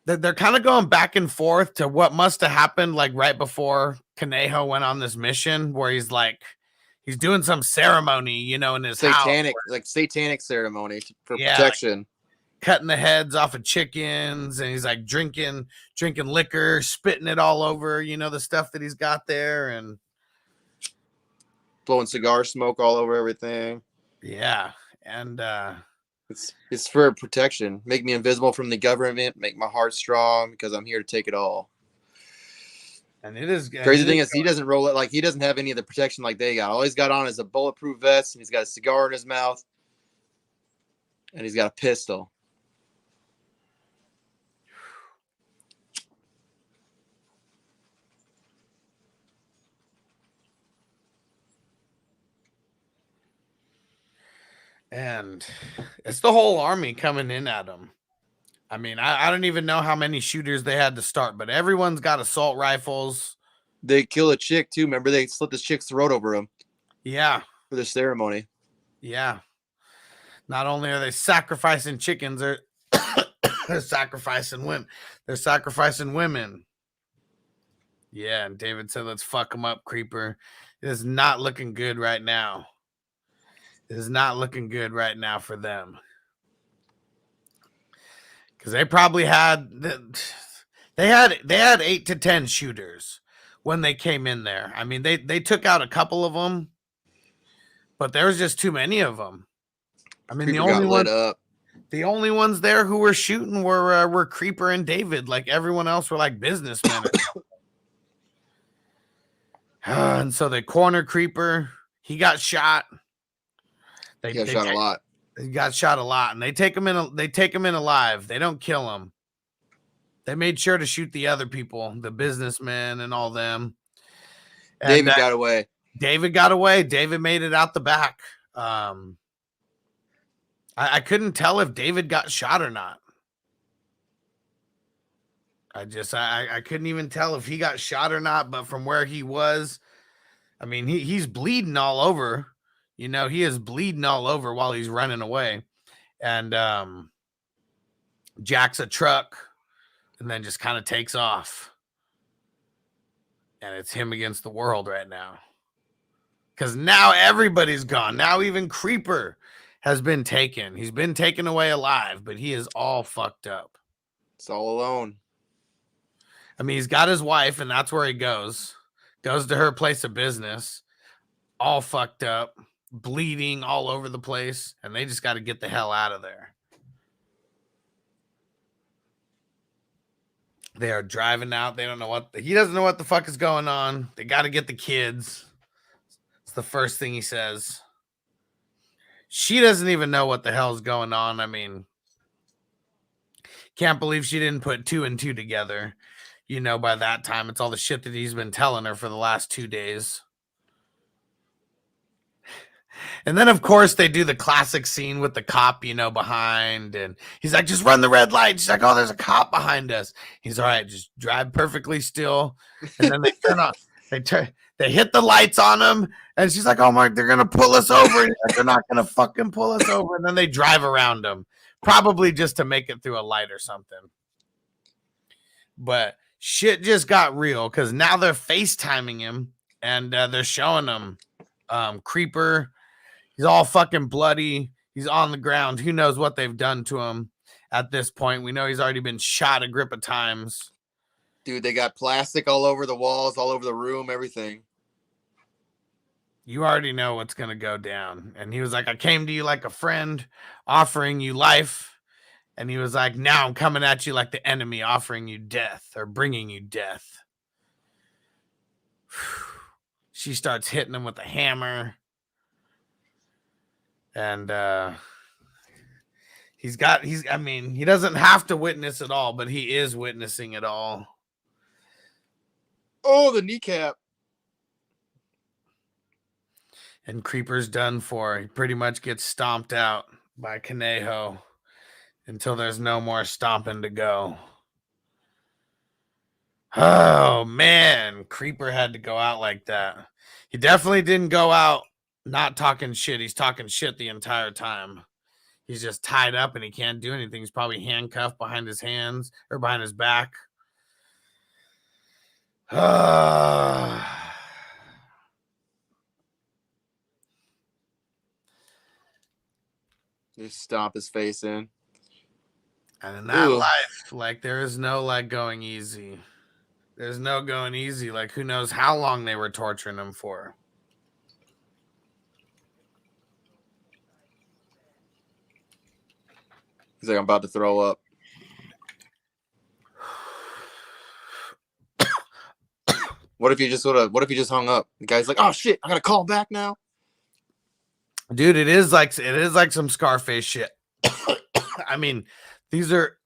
they're kind of going back and forth to what must have happened like right before Conejo went on this mission where he's doing some ceremony, in his satanic house. Ceremony for protection. Cutting the heads off of chickens, and he's like drinking liquor, spitting it all over, the stuff that he's got there, and blowing cigar smoke all over everything. Yeah. And it's for protection. Make me invisible from the government, make my heart strong because I'm here to take it all. And it is crazy thing is he doesn't roll it like he doesn't have any of the protection like they got. All he's got on is a bulletproof vest, and he's got a cigar in his mouth, and he's got a pistol. And it's the whole army coming in at him. I mean, I don't even know how many shooters they had to start, but everyone's got assault rifles. They kill a chick too. Remember, they slit this chick's throat over him. Yeah. For the ceremony. Yeah. Not only are they sacrificing chickens, they're sacrificing women. They're sacrificing women. Yeah, and David said, let's fuck them up, Creeper. It is not looking good right now. It is not looking good right now for them. Because they probably had they had 8 to 10 shooters when they came in there. I mean, they took out a couple of them, but there was just too many of them. I mean, the only ones there who were shooting were Creeper and David. Like everyone else were like businessmen. And so they cornered Creeper. He got shot. He got shot a lot. He got shot a lot, and they take him in alive. They don't kill him. They made sure to shoot the other people, the businessmen and all them. And David got away. David got away. David made it out the back. I couldn't tell if David got shot or not. I couldn't even tell if he got shot or not, but from where he was, I mean, he's bleeding all over. He is bleeding all over while he's running away. And jacks a truck and then just kind of takes off. And it's him against the world right now. Because now everybody's gone. Now even Creeper has been taken. He's been taken away alive, but he is all fucked up. It's all alone. I mean, he's got his wife, and that's where he goes to her place of business, all fucked up, bleeding all over the place, and they just got to get the hell out of there. They are driving out. They don't know he doesn't know what the fuck is going on. They got to get the kids. It's the first thing he says. She doesn't even know what the hell's going on. I mean, can't believe she didn't put 2 and 2 together. You know, by that time, it's all the shit that he's been telling her for the last 2 days. And then, of course, they do the classic scene with the cop, you know, behind. And he's like, just run the red light. She's like, oh, there's a cop behind us. He's all right, just drive perfectly still. And then they turn on, they hit the lights on him. And she's like, oh, Mark, they're going to pull us over. And he's like, they're not going to fucking pull us over. And then they drive around him, probably just to make it through a light or something. But shit just got real because now they're FaceTiming him and they're showing him Creeper. He's all fucking bloody. He's on the ground. Who knows what they've done to him at this point? We know he's already been shot a grip of times. Dude, they got plastic all over the walls, all over the room, everything. You already know what's going to go down. And he was like, I came to you like a friend, offering you life. And he was like, now I'm coming at you like the enemy, offering you death or bringing you death. She starts hitting him with a hammer. And he doesn't have to witness it all, but he is witnessing it all. Oh, the kneecap. And Creeper's done for. He pretty much gets stomped out by Conejo until there's no more stomping to go. Oh, man. Creeper had to go out like that. He definitely didn't go out not talking shit. He's talking shit the entire time. He's just tied up and he can't do anything. He's probably handcuffed behind his hands or behind his back. Just stomp his face in. And in that life, like, there is no, like, going easy. There's no going easy. Like, who knows how long they were torturing him for. He's like, I'm about to throw up. What if you just hung up? The guy's like, oh shit, I gotta call back now. Dude, it is like some Scarface shit. I mean, these are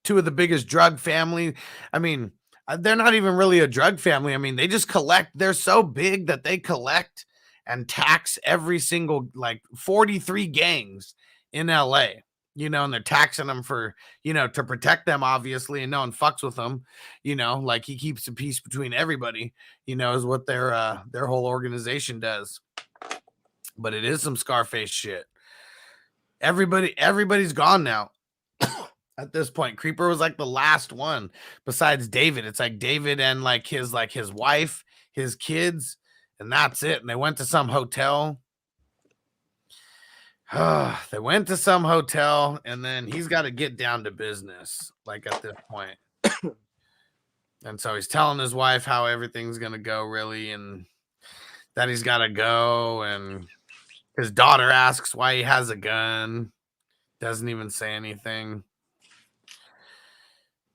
two of the biggest drug family. I mean, they're not even really a drug family. I mean, they just collect. They're so big that they collect and tax every single, like, 43 gangs in LA. You know, and they're taxing them for, you know, to protect them, obviously, and no one fucks with them. You know, like, he keeps the peace between everybody, you know, is what their whole organization does. But it is some Scarface shit. Everybody's gone now. At this point, Creeper was like the last one besides David. It's like David and like his wife, his kids, and that's it. And they went to some hotel. They went to some hotel, and then he's got to get down to business, like, at this point. And so he's telling his wife how everything's going to go, really, and that he's got to go. And his daughter asks why he has a gun. Doesn't even say anything.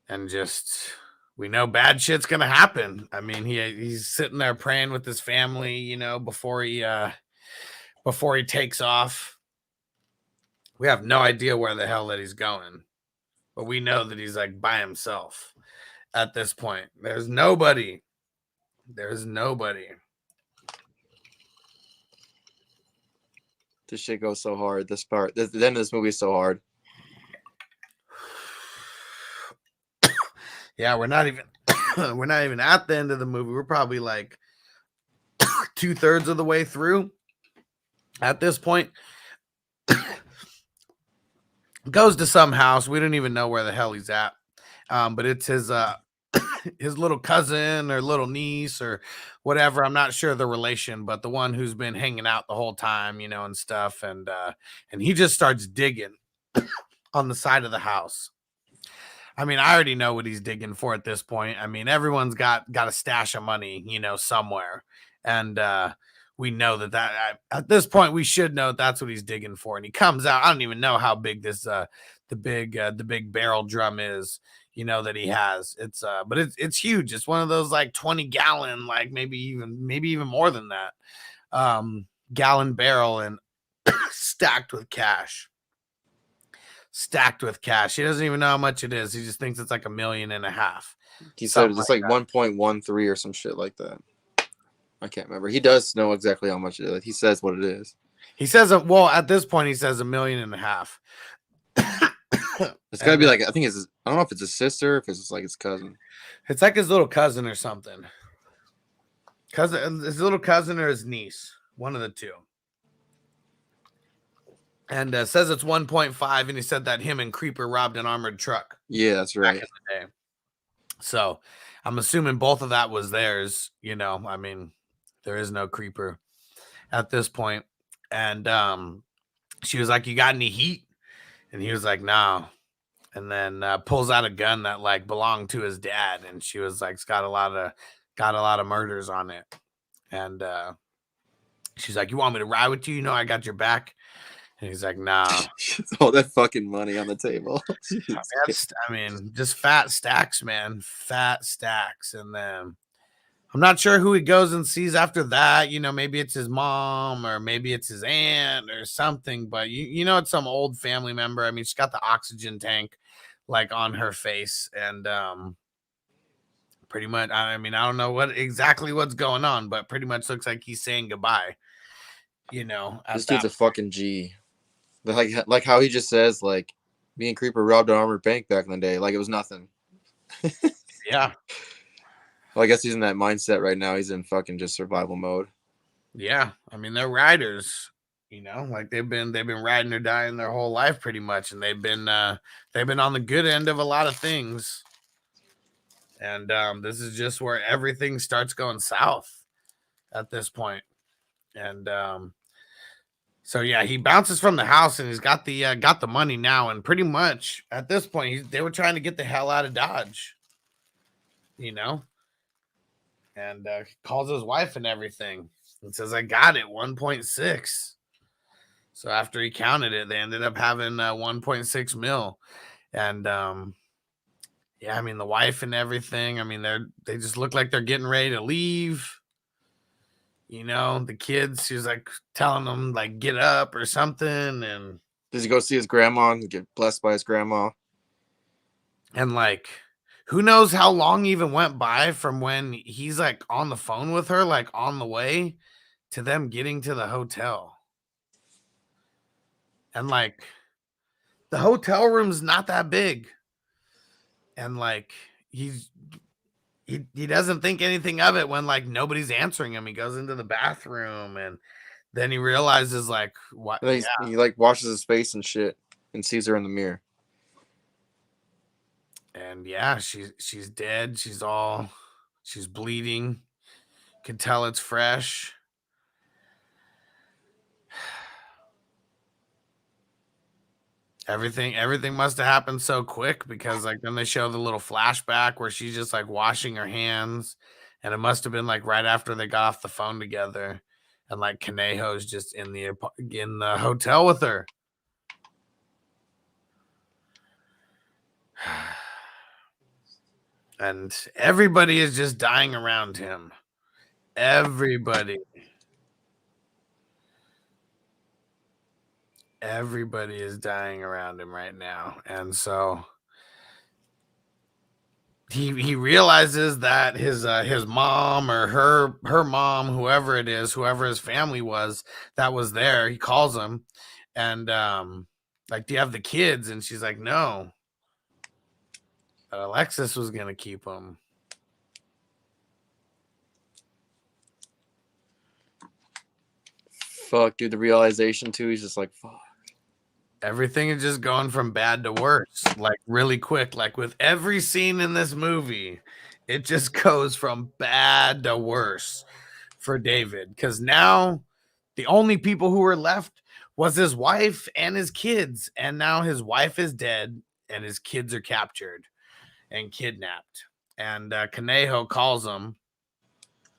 And just, we know bad shit's going to happen. I mean, he's sitting there praying with his family, you know, before he takes off. We have no idea where the hell that he's going, but we know that he's, like, by himself at this point. There's nobody. This shit goes so hard. This part, the end of this movie is so hard. Yeah, we're not even at the end of the movie. We're probably like 2/3 of the way through at this point. Goes to some house. We don't even know where the hell he's at. But it's his little cousin or little niece or whatever. I'm not sure the relation, but the one who's been hanging out the whole time, you know, and stuff. And he just starts digging on the side of the house. I mean, I already know what he's digging for at this point. I mean, everyone's got a stash of money, somewhere, and we know that at this point we should know that's what he's digging for. And he comes out. I don't even know how big this the big barrel drum is, that he has. It's but it's huge. It's one of those like 20-gallon, like maybe even more than that, gallon barrel, and stacked with cash. He doesn't even know how much it is. He just thinks it's like $1.5 million. He said it's like 1.13 or some shit like that. I can't remember. He does know exactly how much it is. He says what it is. He says, well, at this point, he says $1.5 million. It's gotta be like, I think I don't know if it's his sister, if it's like his cousin. It's like his little cousin or something. His little cousin or his niece, one of the two. And says it's 1.5, and he said that him and Creeper robbed an armored truck. Yeah, that's right. Back in the day. So I'm assuming both of that was theirs. I mean, there is no Creeper at this point. And she was like, "You got any heat?" And he was like, "No." And then pulls out a gun that like belonged to his dad, and she was like, "It's got a lot of murders on it." And she's like, "You want me to ride with you? I got your back." And he's like, "Nah." All that fucking money on the table. Just fat stacks, man. Fat stacks. And then I'm not sure who he goes and sees after that. Maybe it's his mom, or maybe it's his aunt or something. But it's some old family member. I mean, she's got the oxygen tank like on her face, and pretty much. I don't know what's going on, but pretty much looks like he's saying goodbye. This dude's a fucking G. Like how he just says, like, me and Creeper robbed an armored bank back in the day, like it was nothing. Yeah. Well, I guess he's in that mindset right now. He's in fucking just survival mode. Yeah, I mean, they're riders, like they've been riding or dying their whole life pretty much, and they've been on the good end of a lot of things. And this is just where everything starts going south at this point. And so yeah, he bounces from the house, and he's got the money now, and pretty much at this point they were trying to get the hell out of Dodge, and calls his wife and everything and says, "I got it, 1.6. So after he counted it, they ended up having 1.6 mil. And yeah, I mean, the wife and everything, I mean, they just look like they're getting ready to leave. The kids, she was like telling them like get up or something. And does he go see his grandma and get blessed by his grandma? And like, who knows how long even went by from when he's like on the phone with her, like on the way to them getting to the hotel. And like, the hotel room's not that big. And like, he doesn't think anything of it when like nobody's answering him. He goes into the bathroom, and then he realizes like what he like washes his face and shit and sees her in the mirror. And yeah, she's dead. She's bleeding. Can tell it's fresh. Everything must have happened so quick, because like then they show the little flashback where she's just like washing her hands, and it must have been like right after they got off the phone together, and like Kaneho's just in the hotel with her. And everybody is just dying around him. Everybody is dying around him right now. And so he realizes that his mom, or her mom, whoever it is, whoever his family was that was there, he calls him and like, "Do you have the kids?" And she's like, "No. But Alexis was gonna keep them." Fuck, dude, the realization too, he's just like, fuck. Everything is just going from bad to worse, like really quick. Like with every scene in this movie, it just goes from bad to worse for David. Because now the only people who were left was his wife and his kids. And now his wife is dead and his kids are captured. and kidnapped. And Conejo calls him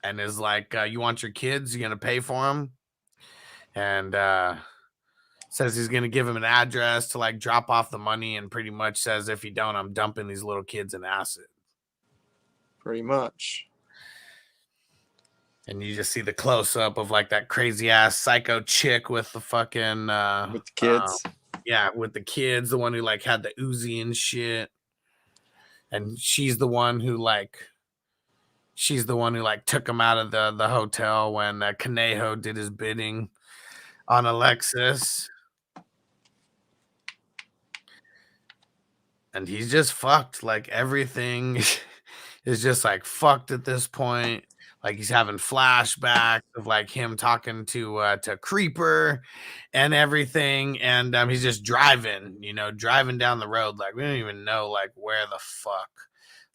and is like, you want your kids? You gonna pay for them? And says he's gonna give him an address to like drop off the money, and pretty much says if you don't, I'm dumping these little kids in acid. Pretty much. And you just see the close up of like that crazy ass psycho chick with the fucking with the kids. Yeah, with the kids, the one who like had the Uzi and shit. And she's the one who took him out of the hotel when Conejo did his bidding on Alexis. And he's just fucked. Like everything is just like fucked at this point. Like he's having flashbacks of like him talking to Creeper and everything, and he's just driving down the road. Like we don't even know like where the fuck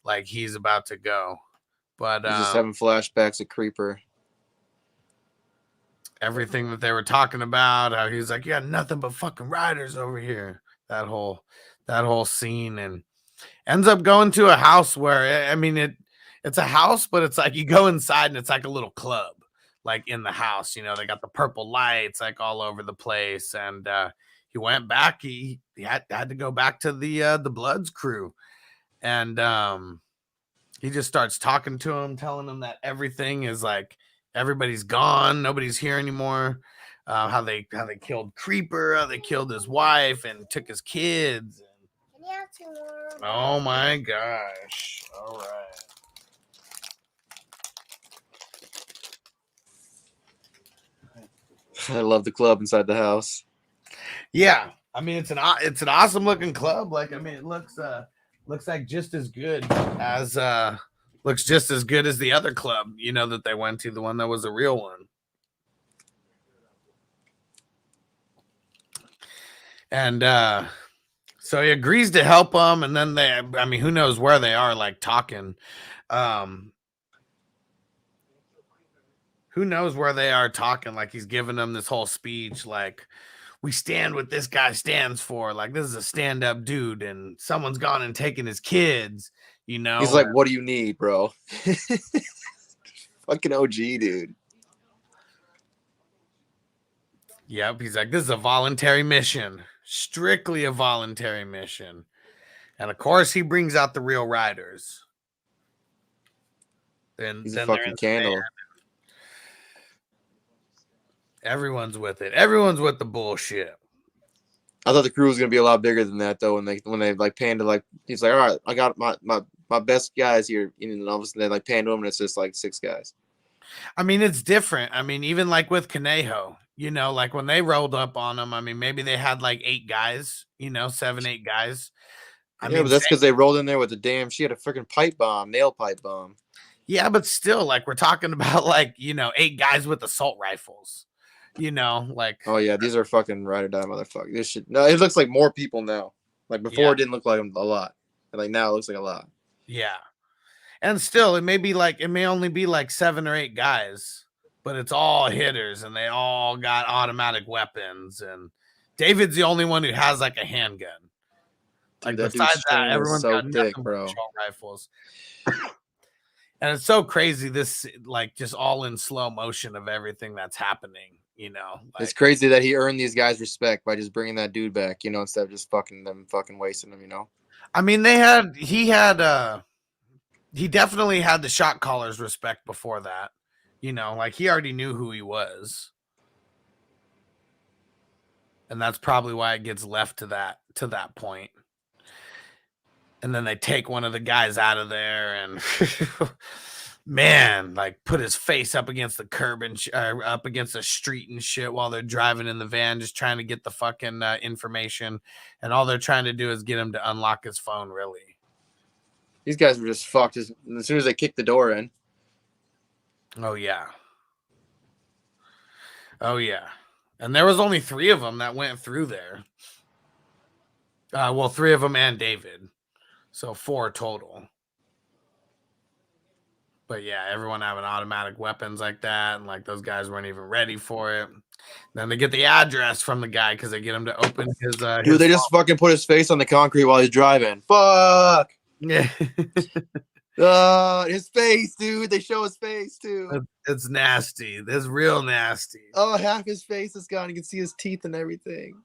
like he's about to go. But he's just having flashbacks of Creeper. Everything that they were talking about, how he was like, "You got nothing but fucking riders over here." That whole scene, and ends up going to a house where it's a house, but it's like you go inside and it's like a little club, like in the house. They got the purple lights like all over the place. And he went back. He had to go back to the Bloods crew, and he just starts talking to him, telling him that everything is like everybody's gone, nobody's here anymore. How they killed Creeper, how they killed his wife and took his kids. Oh my gosh! All right. I love the club inside the house. Yeah, it's an awesome looking club. Like it looks like just as good as the other club that they went to, the one that was a real one. And so he agrees to help them, and then who knows where they are, like talking. Who knows where they are talking? Like he's giving them this whole speech, like we stand what this guy stands for. Like this is a stand-up dude, and someone's gone and taken his kids. He's like, "What do you need, bro?" Fucking OG, dude. Yep, he's like, "This is a voluntary mission, strictly a voluntary mission," and of course, he brings out the real riders. And he's a fucking candle. Everyone's with it. Everyone's with the bullshit. I thought the crew was gonna be a lot bigger than that, though. When they like panned to like, he's like, "All right, I got my best guys here," and all of a sudden they like panned to him, and it's just like 6 guys. It's different. Even like with Conejo, like when they rolled up on him, maybe they had like 8 guys, 7, 8 guys. But that's because they rolled in there with she had a freaking nail pipe bomb. Yeah, but still, like we're talking about like 8 guys with assault rifles. Like, oh yeah, these are fucking ride or die motherfuckers. This shit. No, it looks like more people now. Like before, It didn't look like a lot. And like now, it looks like a lot. Yeah, and still, it may only be like 7 or 8 guys, but it's all hitters, and they all got automatic weapons. And David's the only one who has like a handgun. Like that besides that, everyone's so got thick, nothing bro. but assault rifles. And it's so crazy. This like just all in slow motion of everything that's happening. It's crazy that he earned these guys respect by just bringing that dude back, instead of just fucking wasting them, He definitely had the shot callers respect before that, like he already knew who he was. And that's probably why it gets left to that point. And then they take one of the guys out of there and man, like put his face up against the curb and up against the street and shit while they're driving in the van, just trying to get the fucking information. And all they're trying to do is get him to unlock his phone. Really, these guys were just fucked as soon as they kicked the door in. Oh yeah. And there was only 3 of them that went through there. 3 of them and David, so 4 total. But yeah, everyone having automatic weapons like that, and like those guys weren't even ready for it. Then they get the address from the guy because they get him to open his. Dude, they just fucking put his face on the concrete while he's driving. Fuck. Yeah. His face, dude. They show his face too. It's nasty. That's real nasty. Oh, half his face is gone. You can see his teeth and everything.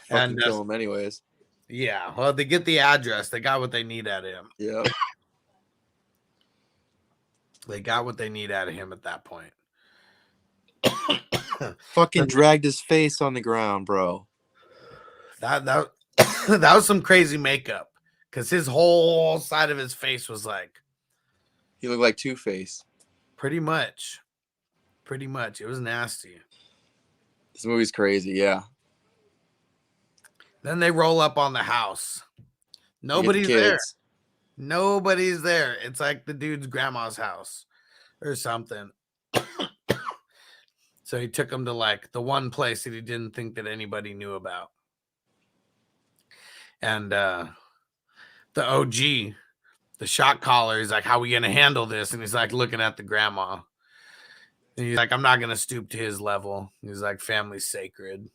Fucking And kill him anyways. yeah, well, they get the address. They got what they need out of him. Yeah. They got what they need out of him at that point. Fucking dragged his face on the ground, bro. That that was some crazy makeup because his whole side of his face was like He looked like Two-Face. pretty much. It was nasty. This movie's crazy, yeah. Then they roll up on the house. Nobody's there. Nobody's there. It's like the dude's grandma's house or something. So he took him to like the one place that he didn't think that anybody knew about. And the OG, the shot caller, is like, how are we going to handle this? And he's like looking at the grandma. And he's like, I'm not going to stoop to his level. He's like, family's sacred.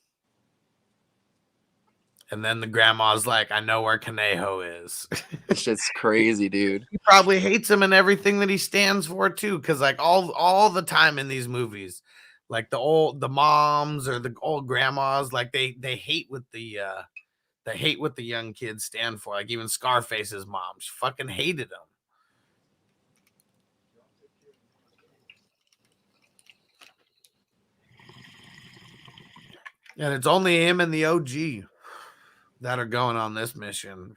And then the grandma's like, I know where Conejo is. This shit's crazy, dude. He probably hates him and everything that he stands for too. Cause like all the time in these movies, like the moms or the old grandmas, like they hate what the young kids stand for. Like even Scarface's mom, she fucking hated him. And it's only him and the OG that are going on this mission.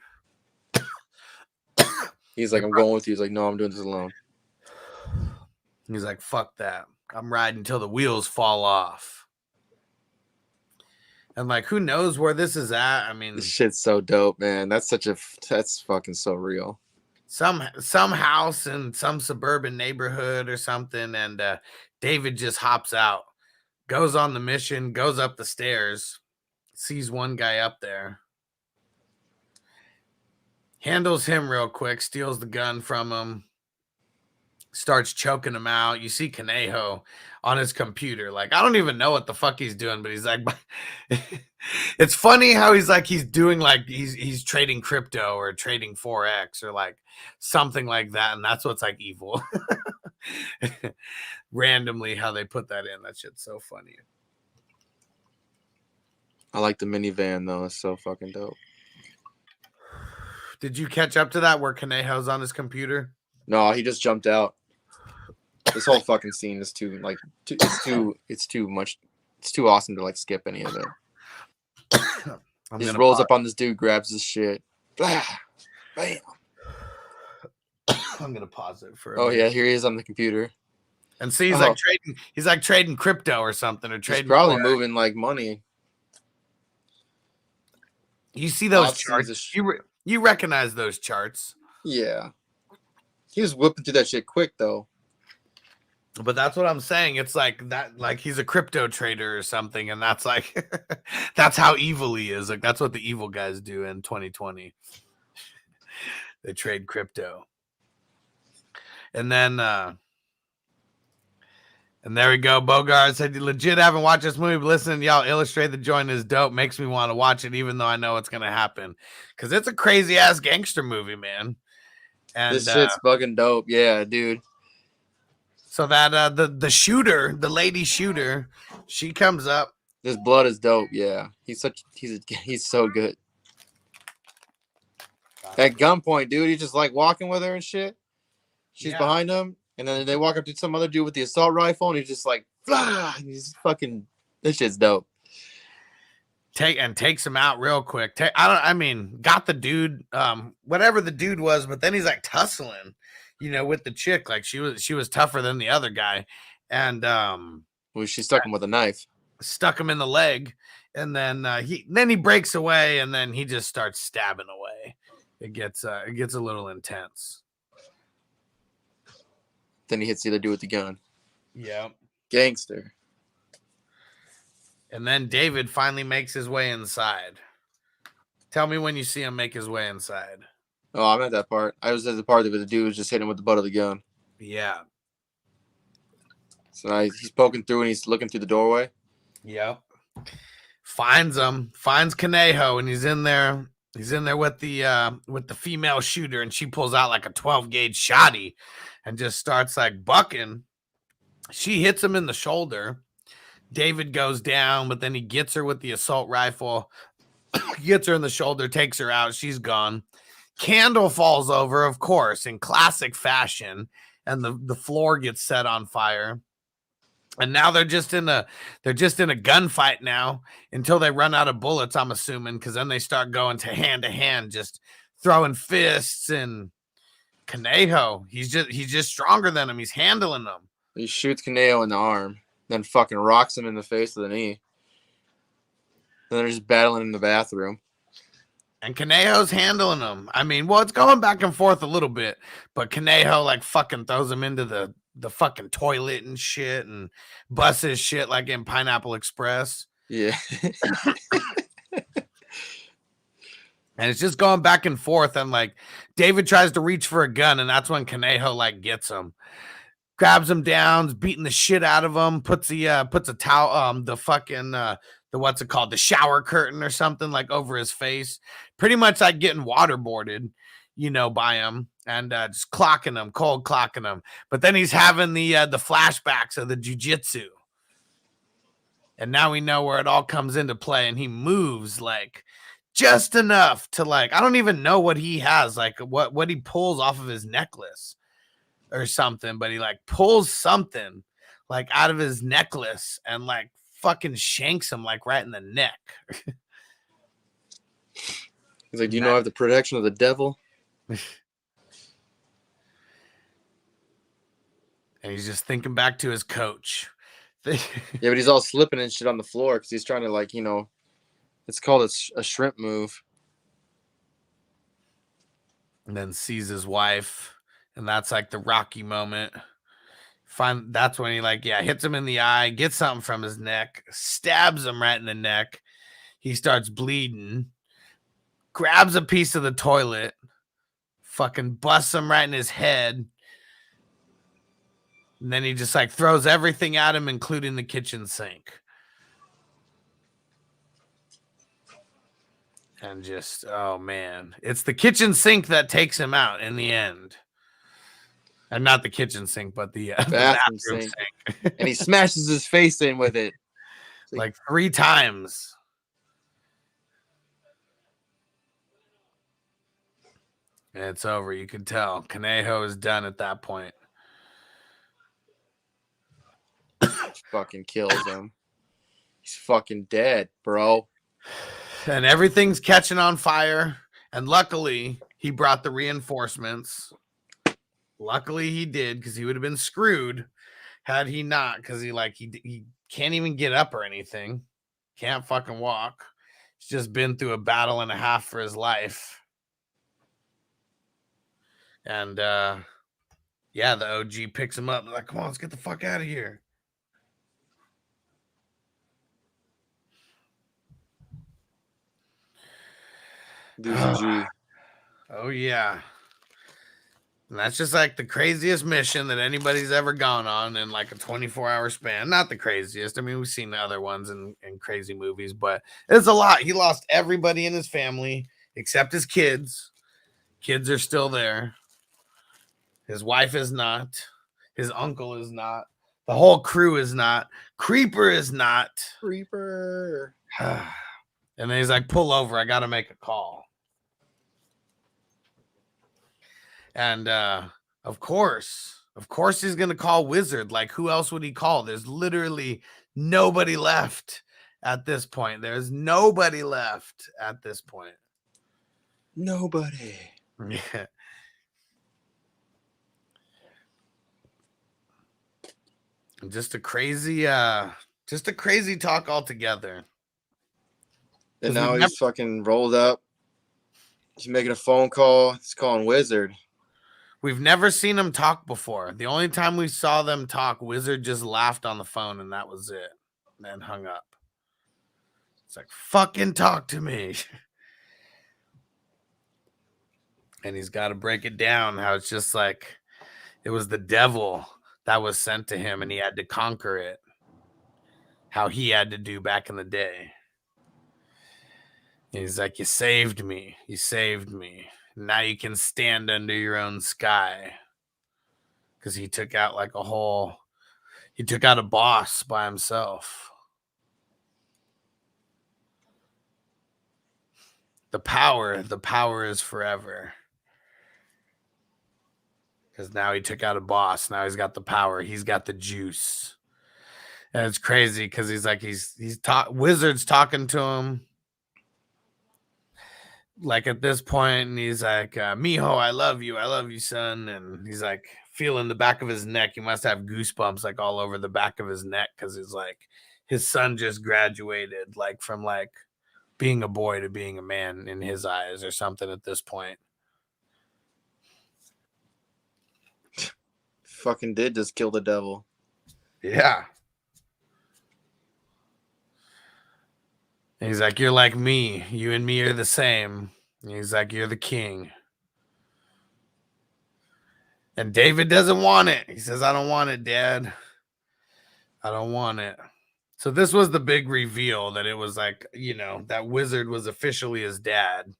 He's like, I'm going with you. He's like, no, I'm doing this alone. He's like, fuck that. I'm riding until the wheels fall off. And like, who knows where this is at? I mean, This shit's so dope, man. That's fucking so real. Some house in some suburban neighborhood or something. And David just hops out, goes on the mission, goes up the stairs, sees one guy up there. Handles him real quick, steals the gun from him, starts choking him out. You see Conejo on his computer. Like, I don't even know what the fuck he's doing, but he's like, it's funny how he's like, he's doing like, he's trading crypto or trading Forex or like something like that. And that's what's like evil. Randomly how they put that in. That shit's so funny. I like the minivan, though. It's so fucking dope. Did you catch up to that where Conejo's on his computer? No, he just jumped out. This whole fucking scene is too much. It's too awesome to like skip any of it. He just rolls up on this dude, grabs his shit. Bam. I'm gonna pause it for. Oh yeah, here he is on the computer. And see, he's like trading crypto or something, or trading. He's probably moving like money. You see those charts? You recognize those charts? Yeah. He was whipping through that shit quick though. But that's what I'm saying. It's like that, like he's a crypto trader or something, and that's like that's how evil he is. Like that's what the evil guys do in 2020. They trade crypto. And then and there we go. Bogart said, "You legit haven't watched this movie, but listening to y'all illustrate the joint is dope. Makes me want to watch it, even though I know it's gonna happen. Because it's a crazy ass gangster movie, man. And this shit's fucking dope. Yeah, dude. So that the shooter, the lady shooter, she comes up. This blood is dope. Yeah, he's so good. At gunpoint, dude, he's just like walking with her and shit. She's behind him, and then they walk up to some other dude with the assault rifle, and he's just like, blah! He's fucking. This shit's dope. Takes him out real quick. Got the dude, whatever the dude was, but then he's like tussling, with the chick. Like she was tougher than the other guy, and she stuck him with a knife, stuck him in the leg, and then he breaks away, and then he just starts stabbing away. It gets a little intense. Then he hits the other dude with the gun. Yeah, gangster. And then David finally makes his way inside. Tell me when you see him make his way inside. Oh, I'm at that part. I was at the part where the dude was just hitting him with the butt of the gun. Yeah. So now he's poking through and he's looking through the doorway. Yep. finds Kaneho, and he's in there with the female shooter, and she pulls out like a 12 gauge shotty and just starts like bucking. She hits him in the shoulder. David goes down, but then he gets her with the assault rifle, gets her in the shoulder, takes her out. She's gone. Candle falls over, of course, in classic fashion, and the floor gets set on fire. And now they're just in a gunfight now until they run out of bullets, I'm assuming, because then they start going to hand, just throwing fists. And Kaneho, he's just stronger than him. He's handling them. He shoots Kaneho in the arm, then fucking rocks him in the face with a knee. Then they're just battling in the bathroom. And Kaneho's handling him. I mean, well, it's going back and forth a little bit, but Kaneho like fucking throws him into the fucking toilet and shit and busts his shit like in Pineapple Express. Yeah. And it's just going back and forth. And like David tries to reach for a gun, and that's when Kaneho like gets him, grabs him down, beating the shit out of him, puts a towel, the fucking the what's it called, the shower curtain or something like over his face, pretty much like getting waterboarded, by him, and just clocking him, cold clocking him. But then he's having the flashbacks of the jujitsu, and now we know where it all comes into play. And he moves like just enough to like, I don't even know what he has, like what he pulls off of his necklace or something, but he like pulls something like out of his necklace and like fucking shanks him like right in the neck. He's like, do you know I have the protection of the devil? And he's just thinking back to his coach. Yeah, but he's all slipping and shit on the floor because he's trying to like, it's called a shrimp move. And then sees his wife, and that's like the Rocky moment. That's when he like, hits him in the eye, gets something from his neck, stabs him right in the neck. He starts bleeding, grabs a piece of the toilet, fucking busts him right in his head. And then he just like throws everything at him, including the kitchen sink. And just, oh man, it's the kitchen sink that takes him out in the end. And not the kitchen sink, but the bathroom sink. And he smashes his face in with it. Like 3 times. And it's over. You can tell. Kaneho is done at that point. Fucking kills him. He's fucking dead, bro. And everything's catching on fire. And luckily, he brought the reinforcements. Luckily he did, because he would have been screwed had he not, because he can't even get up or anything. Can't fucking walk. He's just been through a battle and a half for his life. And the OG picks him up. They're like, come on, let's get the fuck out of here. Oh yeah. And that's just like the craziest mission that anybody's ever gone on in like a 24-hour span. Not the craziest. I mean, we've seen the other ones in crazy movies, but it's a lot. He lost everybody in his family except his kids. Kids are still there. His wife is not. His uncle is not. The whole crew is not. Creeper is not. Creeper. And then he's like, pull over. I got to make a call. And of course he's going to call Wizard. Like, who else would he call? There's literally nobody left at this point. There's nobody left at this point. Nobody. Yeah. Just a crazy talk altogether. And now he's fucking rolled up. He's making a phone call. He's calling Wizard. We've never seen him talk before. The only time we saw them talk, Wizard just laughed on the phone, and that was it. And then hung up. It's like, fucking talk to me. And he's got to break it down, how it's just like it was the devil that was sent to him, and he had to conquer it. how he had to do back in the day. He's like, you saved me. You saved me. Now you can stand under your own sky. Because he took out like he took out a boss by himself. The power is forever. Because now he took out a boss. Now he's got the power. He's got the juice. And it's crazy because he's like, Wizard's talking to him. Like at this point, and he's like, Mijo, I love you, son. And he's like feeling the back of his neck. He must have goosebumps like all over the back of his neck because he's like, his son just graduated like from like being a boy to being a man in his eyes or something at this point. Fucking did just kill the devil. Yeah. And he's like, you're like me. You and me are the same. And he's like, you're the king. And David doesn't want it. He says, I don't want it, Dad. I don't want it. So this was the big reveal that it was like, you know, that Wizard was officially his dad.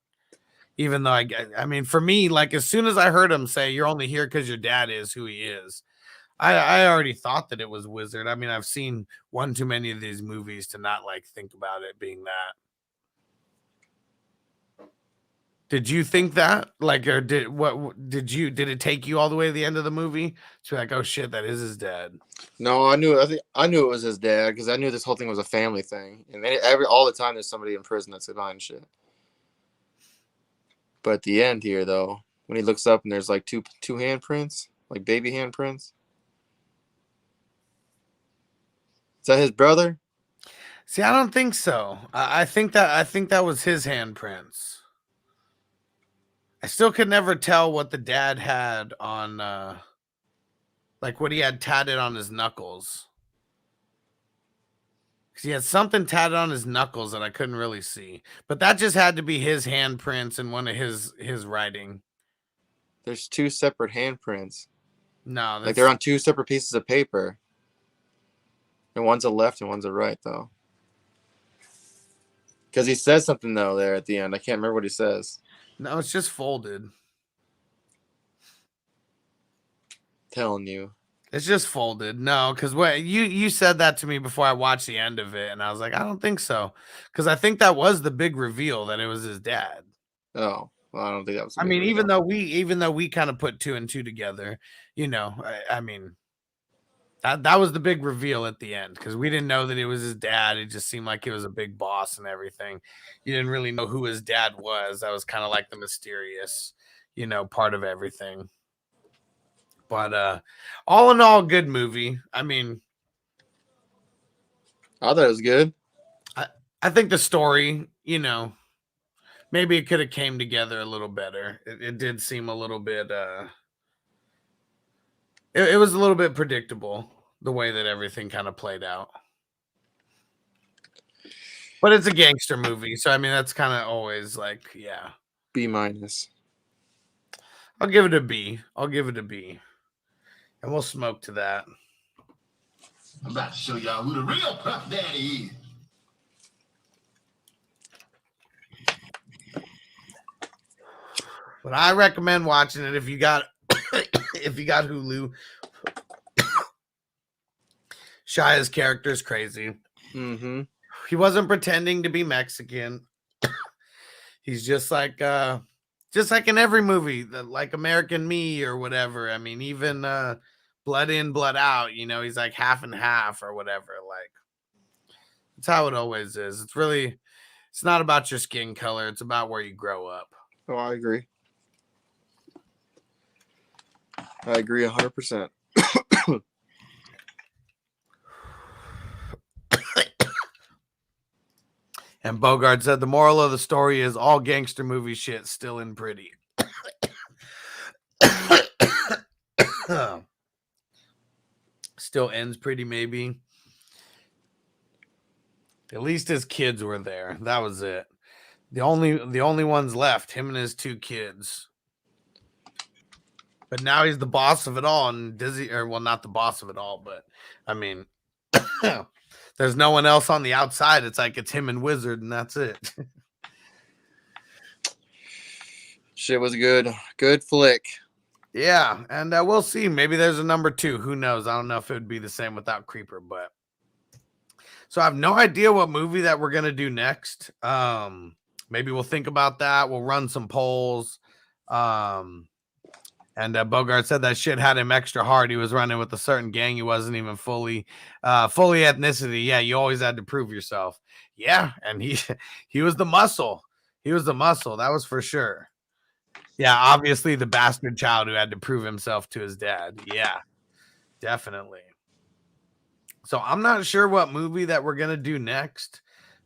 Even though, I mean, for me, like as soon as I heard him say, you're only here because your dad is who he is, I already thought that it was Wizard. I mean, I've seen one too many of these movies to not like think about it being that. Did you think that? Like, or did it take you all the way to the end of the movie to be like, oh shit, that is his dad? No, I knew it was his dad because I knew this whole thing was a family thing, and all the time there's somebody in prison that's behind shit. But at the end here, though, when he looks up and there's like two handprints, like baby handprints. Is that his brother? See, I don't think so. I think that was his handprints. I still could never tell what the dad had on, like what he had tatted on his knuckles. Because he had something tatted on his knuckles that I couldn't really see. But that just had to be his handprints and one of his writing. There's two separate handprints. No. Like they're on two separate pieces of paper. And one's a left and one's a right, though. Because he says something, though, there at the end. I can't remember what he says. No, it's just folded. Telling you. It's just folded. No, because what you said that to me before I watched the end of it, and I was like, I don't think so. Because I think that was the big reveal that it was his dad. Oh, well, I don't think that was. I mean, even though we kind of put two and two together, you know, I mean, that was the big reveal at the end because we didn't know that it was his dad. It just seemed like he was a big boss and everything. You didn't really know who his dad was. That was kind of like the mysterious, you know, part of everything. But all in all, good movie. I mean, I thought it was good. I think the story, you know, maybe it could have came together a little better. It did seem a little bit it was a little bit predictable the way that everything kind of played out. But it's a gangster movie, so I mean that's kind of always like, yeah. B-. I'll give it a B. And we'll smoke to that. I'm about to show y'all who the real Puff Daddy is. But I recommend watching it if you got Hulu. Shia's character is crazy. Mm-hmm. He wasn't pretending to be Mexican. He's just like in every movie, like American Me or whatever. I mean, even Blood In, Blood Out, you know, he's like half and half or whatever. Like, it's how it always is. It's not about your skin color. It's about where you grow up. Oh, I agree. I agree 100%. And Bogart said the moral of the story is all gangster movie shit still in pretty. Still ends pretty, maybe. At least his kids were there. That was it. The only ones left, him and his two kids. But now he's the boss of it all, and not the boss of it all, but I mean, There's no one else on the outside. It's like it's him and Wizard, and that's it. Shit was good. Good flick. Yeah, and we'll see. Maybe there's a number 2. Who knows? I don't know if it would be the same without Creeper, but so I have no idea what movie that we're gonna do next. Maybe we'll think about that. We'll run some polls. And Bogart said that shit had him extra hard. He was running with a certain gang. He wasn't even fully ethnicity. Yeah, you always had to prove yourself. Yeah, and he was the muscle. He was the muscle. That was for sure. Yeah, obviously the bastard child who had to prove himself to his dad. Yeah, definitely. So I'm not sure what movie that we're gonna do next,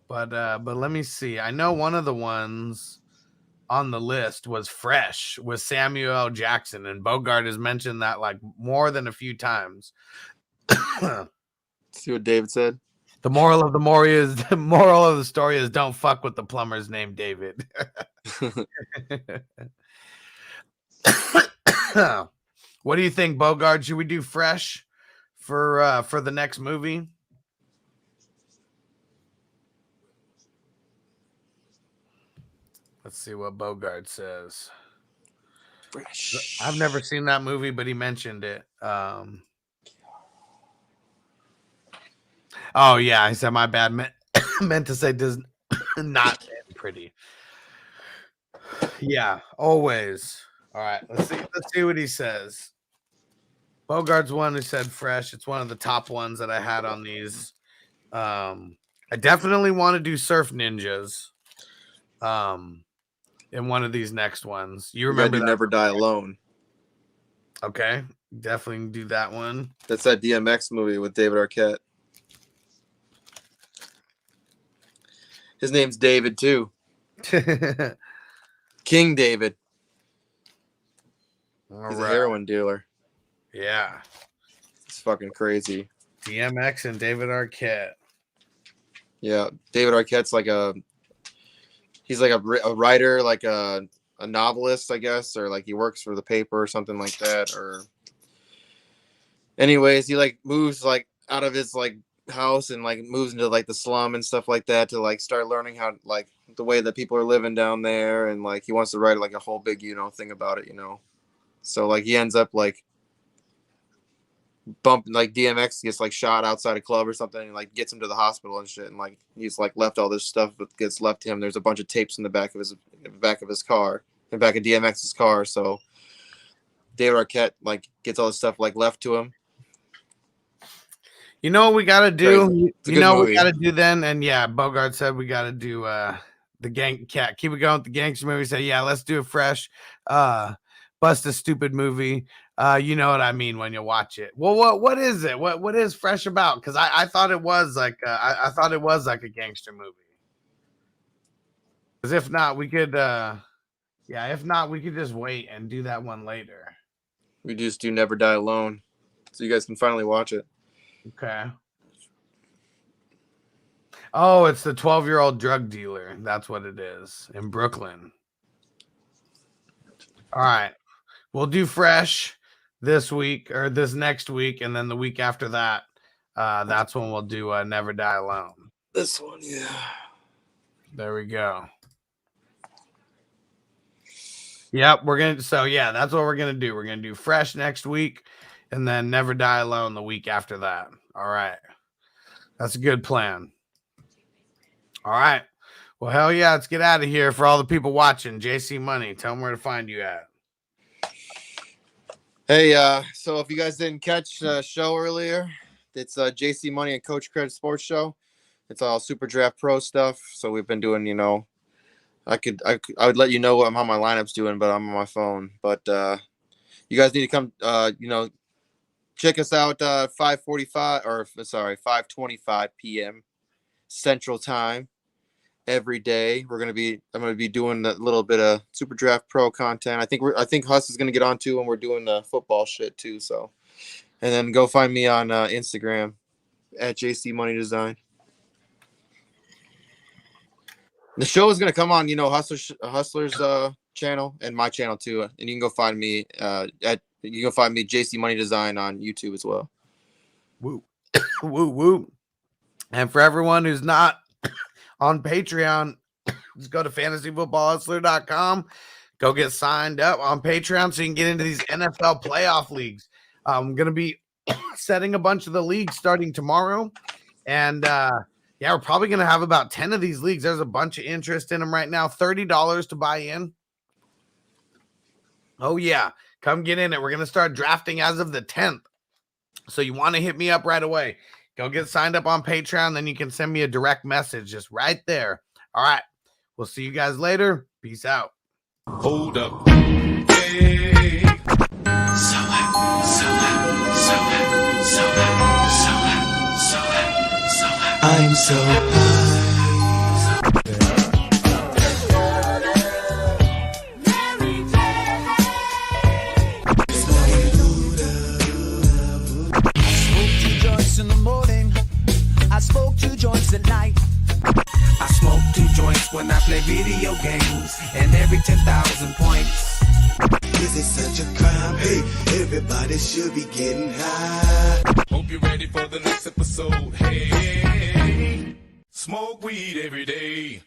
but let me see. I know one of the ones on the list was Fresh with Samuel L. Jackson, and Bogart has mentioned that like more than a few times. See what David said. The moral of the story is don't fuck with the plumber's named David. What do you think, Bogart? Should we do Fresh for the next movie? Let's see what Bogart says. Fresh. I've never seen that movie, but he mentioned it. Oh yeah, I said my bad. Meant to say does not pretty. Yeah, always. All right, let's see what he says. Bogart's one who said Fresh. It's one of the top ones that I had on these. I definitely want to do Surf Ninjas. In one of these next ones. You remember that? Never Die Alone. Okay, definitely do that one. That's that DMX movie with David Arquette. His name's David too. King David. He's a heroin dealer. Yeah. It's fucking crazy. DMX and David Arquette. Yeah, David Arquette's like he's like a writer, like a novelist, I guess, or like he works for the paper or something like that. Or anyways, he like moves like out of his like house and like moves into like the slum and stuff like that to like start learning how like the way that people are living down there, and like he wants to write like a whole big thing about it, So like he ends up like bumping, like DMX gets like shot outside a club or something, and like gets him to the hospital and shit, and like he's like left all this stuff that gets left to him. There's a bunch of tapes in the back of his car, in the back of DMX's car. So David Arquette like gets all this stuff like left to him. You know what we gotta do? Crazy. You know what we gotta do then? And yeah, Bogart said we gotta do the gang cat. Keep it going with the gangster movie. Say, yeah, let's do it fresh. Bust a stupid movie. You know what I mean when you watch it. Well, what is it? What is Fresh about? Because I thought it was like I thought it was like a gangster movie. Because if not, we could if not, we could just wait and do that one later. We just do Never Die Alone, so you guys can finally watch it. Okay. Oh, it's the 12-year-old drug dealer. That's what it is in Brooklyn. All right. We'll do Fresh this week or this next week, and then the week after that, that's when we'll do Never Die Alone. This one, yeah. There we go. Yep, that's what we're gonna do. We're gonna do Fresh next week, and then Never Die Alone the week after that. All right. That's a good plan. All right. Well, hell yeah, let's get out of here. For all the people watching, JC Money, tell them where to find you at. Hey, so if you guys didn't catch the show earlier, it's JC Money and Coach Credit Sports Show. It's all Super Draft Pro stuff. So we've been doing, I would let you know how my lineup's doing, but I'm on my phone. But you guys need to come, check us out 5:25 p.m. Central Time every day. I'm going to be doing a little bit of Super Draft Pro content. I think Huss is going to get on too, and we're doing the football shit too. So, and then go find me on Instagram at JC Money Design. The show is going to come on, Hustler's channel and my channel too. And you can go find me JC Money Design on YouTube as well. Woo. Woo, woo. And for everyone who's not on Patreon, just go to fantasyfootballhustler.com. Go get signed up on Patreon so you can get into these NFL playoff leagues. I'm going to be setting a bunch of the leagues starting tomorrow. And we're probably going to have about 10 of these leagues. There's a bunch of interest in them right now. $30 to buy in. Oh, yeah. Come get in it. We're going to start drafting as of the 10th. So you want to hit me up right away. Go get signed up on Patreon. Then you can send me a direct message just right there. All right. We'll see you guys later. Peace out. Hold up. Hey. I'm so In the morning, I smoke 2 joints at night. I smoke 2 joints when I play video games, and every 10,000 points. Is it such a crime? Hey, everybody should be getting high. Hope you're ready for the next episode. Hey, smoke weed every day.